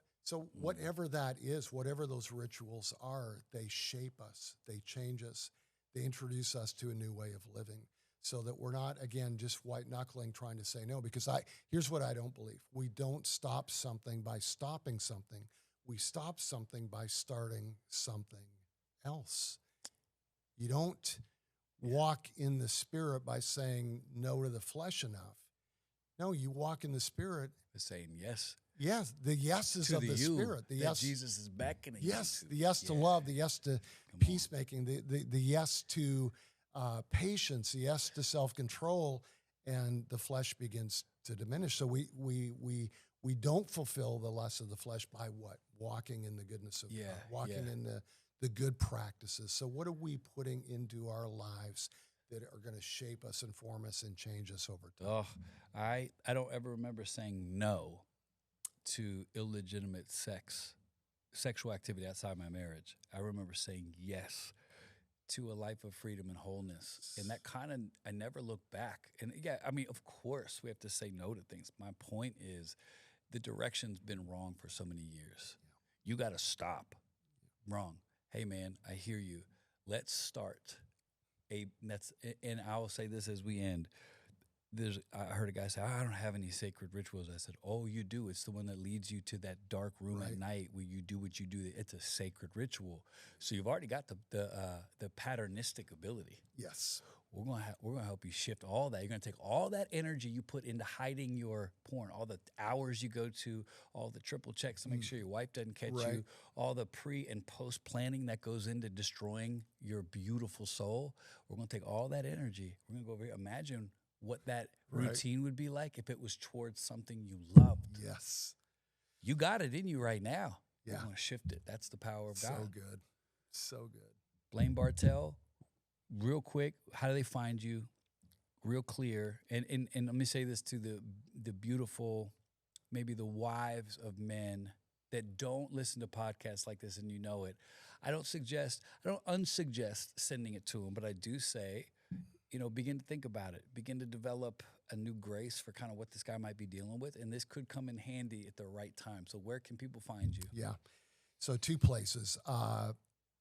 whatever that is, whatever those rituals are, they shape us, they change us, they introduce us to a new way of living, so that we're not, again, just white-knuckling trying to say no. Because here's what I don't believe. We don't stop something by stopping something. We stop something by starting something else. You don't walk in the Spirit by saying no to the flesh enough. No, you walk in the Spirit. By saying yes. Yes, the yeses of the Spirit. The yes, Jesus is beckoning. Yes, the yes to love, the yes to peacemaking, the yes to patience, the yes to self-control, and the flesh begins to diminish. So we don't fulfill the lust of the flesh by what? Walking in the goodness of God, walking in the good practices. So what are we putting into our lives that are going to shape us and form us and change us over time? Oh, I don't ever remember saying no to illegitimate sexual activity outside my marriage. I remember saying yes to a life of freedom and wholeness. And that kind of, I never looked back. And yeah, I mean, of course we have to say no to things. My point is the direction's been wrong for so many years. You got to stop. Wrong. Hey man, I hear you. Let's start. And I will say this as we end. I heard a guy say, I don't have any sacred rituals. I said, oh, you do. It's the one that leads you to that dark room at night where you do what you do. It's a sacred ritual. So you've already got the patternistic ability. Yes. We're gonna help you shift all that. You're gonna take all that energy you put into hiding your porn, all the hours you go to, all the triple checks to make sure your wife doesn't catch you, all the pre and post planning that goes into destroying your beautiful soul. We're gonna take all that energy. We're gonna go over here. Imagine what that routine would be like if it was towards something you loved. Yes. You got it in you right now. Yeah. We're gonna shift it. That's the power of God. So good. So good. Blaine Bartell, real quick, how do they find you? Real clear. And let me say this to the beautiful, maybe the wives of men that don't listen to podcasts like this, and you know it. I don't unsuggest sending it to them, but I do say, begin to think about it. Begin to develop a new grace for kind of what this guy might be dealing with, and this could come in handy at the right time. So where can people find you? Yeah. So 2 places.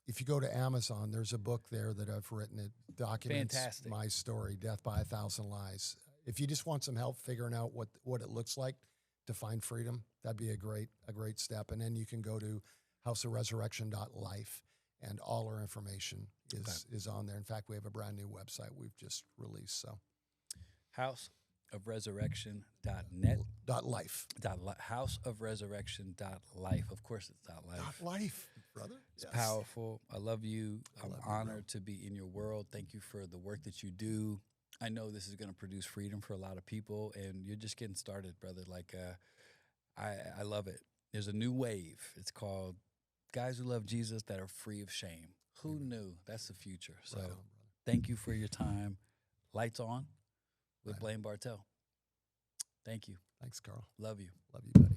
If you go to Amazon, there's a book there that I've written. It documents Fantastic. my story, Death by a Thousand Lies. If you just want some help figuring out what it looks like to find freedom, that'd be a great step. And then you can go to houseofresurrection.life, and all our information is on there. In fact, we have a brand new website we've just released. So houseofresurrection.net. .life. Houseofresurrection.life. Of course it's .life. .life, brother. It's powerful. I love you. I'm honored to be in your world. Thank you for the work that you do. I know this is going to produce freedom for a lot of people, and you're just getting started, brother. Like, I love it. There's a new wave. It's called Guys Who Love Jesus That Are Free of Shame. Who knew? That's the future. So thank you for your time. Lights on with Blaine Bartell. Thank you. Thanks, Carl. Love you. Love you, buddy.